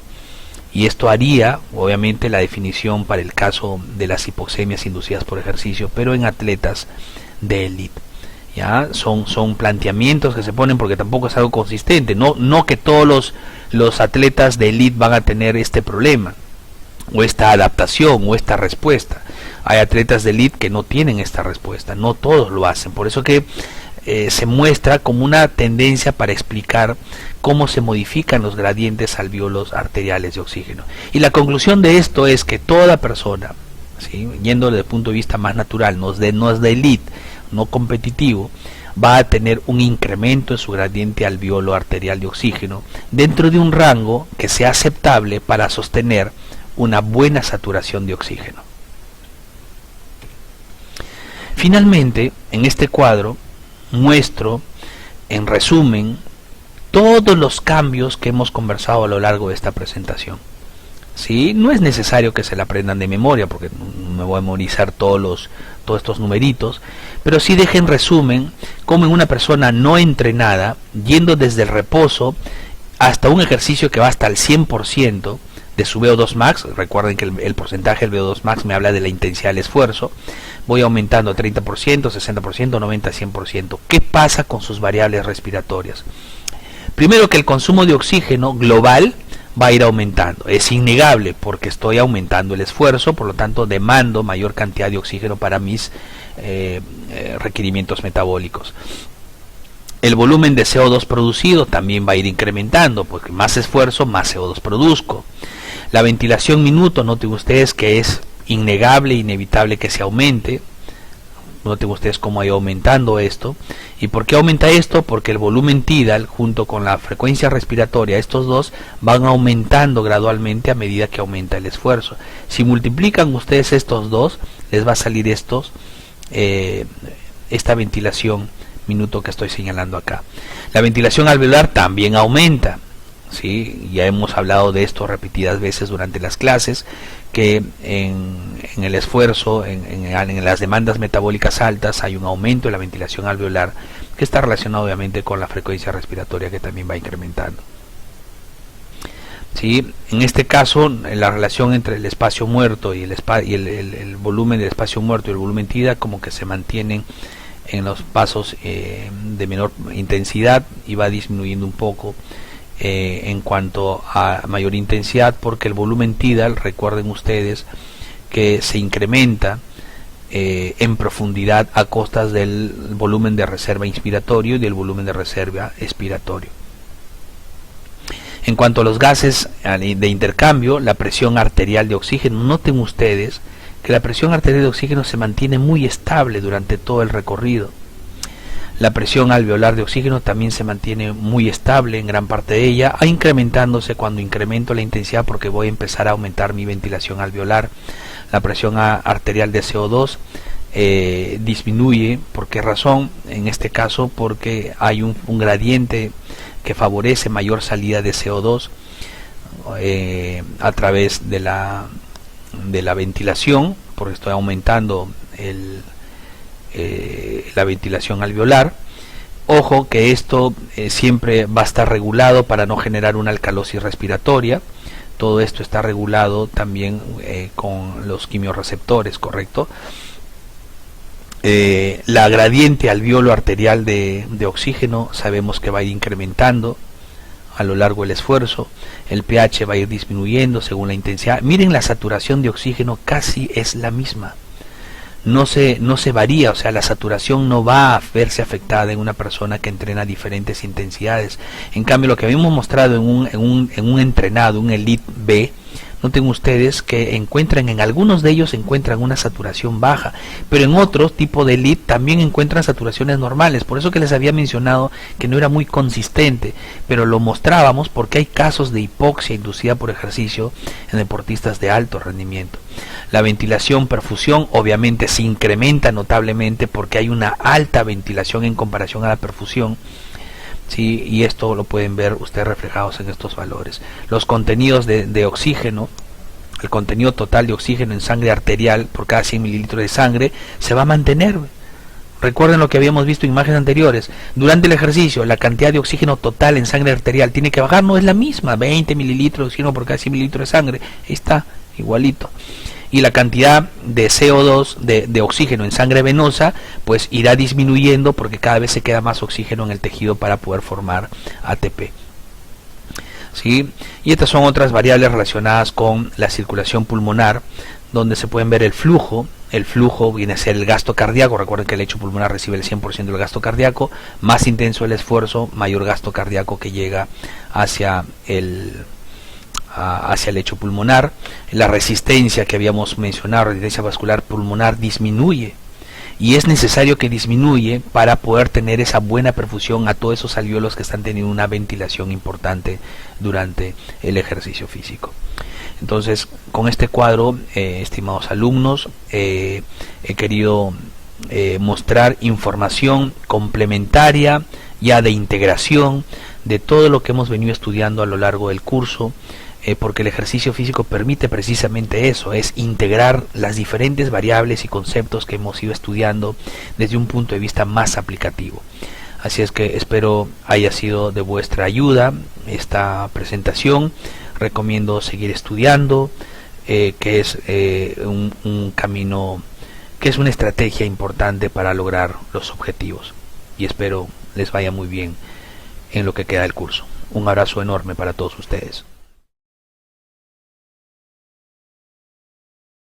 [SPEAKER 1] Y esto haría, obviamente, la definición para el caso de las hipoxemias inducidas por ejercicio, pero en atletas de élite. Ya son planteamientos que se ponen porque tampoco es algo consistente. No que todos los atletas de élite van a tener este problema, o esta adaptación, o esta respuesta. Hay atletas de élite que no tienen esta respuesta, no todos lo hacen. Por eso que se muestra como una tendencia para explicar cómo se modifican los gradientes alveolos arteriales de oxígeno. Y la conclusión de esto es que toda persona, ¿sí?, yendo desde el punto de vista más natural, no es de elite, no competitivo, va a tener un incremento en su gradiente alveolo arterial de oxígeno dentro de un rango que sea aceptable para sostener una buena saturación de oxígeno. Finalmente, en este cuadro muestro, en resumen, todos los cambios que hemos conversado a lo largo de esta presentación. ¿Sí? No es necesario que se la aprendan de memoria, porque no me voy a memorizar todos estos numeritos, pero sí dejen resumen cómo en una persona no entrenada, yendo desde el reposo hasta un ejercicio que va hasta el 100% de su VO2 max, recuerden que el porcentaje del VO2 max me habla de la intensidad del esfuerzo, voy aumentando 30%, 60%, 90%, 100%. ¿Qué pasa con sus variables respiratorias? Primero, que el consumo de oxígeno global va a ir aumentando. Es innegable porque estoy aumentando el esfuerzo, por lo tanto demando mayor cantidad de oxígeno para mis requerimientos metabólicos. El volumen de CO2 producido también va a ir incrementando, porque más esfuerzo, más CO2 produzco. La ventilación minuto, noten ustedes que es innegable, inevitable que se aumente. Noten ustedes cómo ha ido aumentando esto. ¿Y por qué aumenta esto? Porque el volumen tidal junto con la frecuencia respiratoria, estos dos van aumentando gradualmente a medida que aumenta el esfuerzo. Si multiplican ustedes estos dos, les va a salir esta ventilación minuto que estoy señalando acá. La ventilación alveolar también aumenta, ¿sí? Ya hemos hablado de esto repetidas veces durante las clases, que en el esfuerzo, en las demandas metabólicas altas, hay un aumento de la ventilación alveolar que está relacionado obviamente con la frecuencia respiratoria, que también va incrementando. ¿Sí? En este caso, la relación entre el espacio muerto y el volumen del espacio muerto y el volumen TIDA como que se mantienen en los pasos de menor intensidad, y va disminuyendo un poco en cuanto a mayor intensidad, porque el volumen tidal, recuerden ustedes que se incrementa en profundidad a costas del volumen de reserva inspiratorio y del volumen de reserva expiratorio. En cuanto a los gases de intercambio, la presión arterial de oxígeno, noten ustedes que la presión arterial de oxígeno se mantiene muy estable durante todo el recorrido. La presión alveolar de oxígeno también se mantiene muy estable en gran parte de ella, incrementándose cuando incremento la intensidad, porque voy a empezar a aumentar mi ventilación alveolar. La presión arterial de CO2 disminuye. ¿Por qué razón? En este caso porque hay un gradiente que favorece mayor salida de CO2 a través de la ventilación, porque estoy aumentando la ventilación alveolar. Ojo que esto siempre va a estar regulado para no generar una alcalosis respiratoria. Todo esto está regulado también con los quimiorreceptores, ¿correcto? La gradiente alveolo arterial de oxígeno sabemos que va a ir incrementando a lo largo del esfuerzo. El pH va a ir disminuyendo según la intensidad. Miren, la saturación de oxígeno casi es la misma, no se varía, o sea, la saturación no va a verse afectada en una persona que entrena a diferentes intensidades. En cambio, lo que habíamos mostrado en un entrenado, un Elite B, noten ustedes que en algunos de ellos encuentran una saturación baja, pero en otros tipo de Elite también encuentran saturaciones normales. Por eso que les había mencionado que no era muy consistente, pero lo mostrábamos porque hay casos de hipoxia inducida por ejercicio en deportistas de alto rendimiento. La ventilación perfusión obviamente se incrementa notablemente porque hay una alta ventilación en comparación a la perfusión. Sí, y esto lo pueden ver ustedes reflejados en estos valores. Los contenidos de oxígeno, el contenido total de oxígeno en sangre arterial por cada 100 mililitros de sangre se va a mantener. Recuerden lo que habíamos visto en imágenes anteriores. Durante el ejercicio, la cantidad de oxígeno total en sangre arterial tiene que bajar, no es la misma, 20 mililitros de oxígeno por cada 100 mililitros de sangre. Ahí está, igualito. Y la cantidad de CO2, de oxígeno en sangre venosa, pues irá disminuyendo porque cada vez se queda más oxígeno en el tejido para poder formar ATP. ¿Sí? Y estas son otras variables relacionadas con la circulación pulmonar, donde se pueden ver el flujo. El flujo viene a ser el gasto cardíaco. Recuerden que el lecho pulmonar recibe el 100% del gasto cardíaco. Más intenso el esfuerzo, mayor gasto cardíaco que llega hacia el lecho pulmonar. La resistencia que habíamos mencionado, resistencia vascular pulmonar, disminuye, y es necesario que disminuye para poder tener esa buena perfusión a todos esos alvéolos que están teniendo una ventilación importante durante el ejercicio físico. Entonces, con este cuadro, estimados alumnos, he querido mostrar información complementaria, ya de integración de todo lo que hemos venido estudiando a lo largo del curso, porque el ejercicio físico permite precisamente eso, es integrar las diferentes variables y conceptos que hemos ido estudiando desde un punto de vista más aplicativo. Así es que espero haya sido de vuestra ayuda esta presentación. Recomiendo seguir estudiando, que es un camino, que es una estrategia importante para lograr los objetivos, y espero les vaya muy bien en lo que queda del curso. Un abrazo enorme para todos ustedes.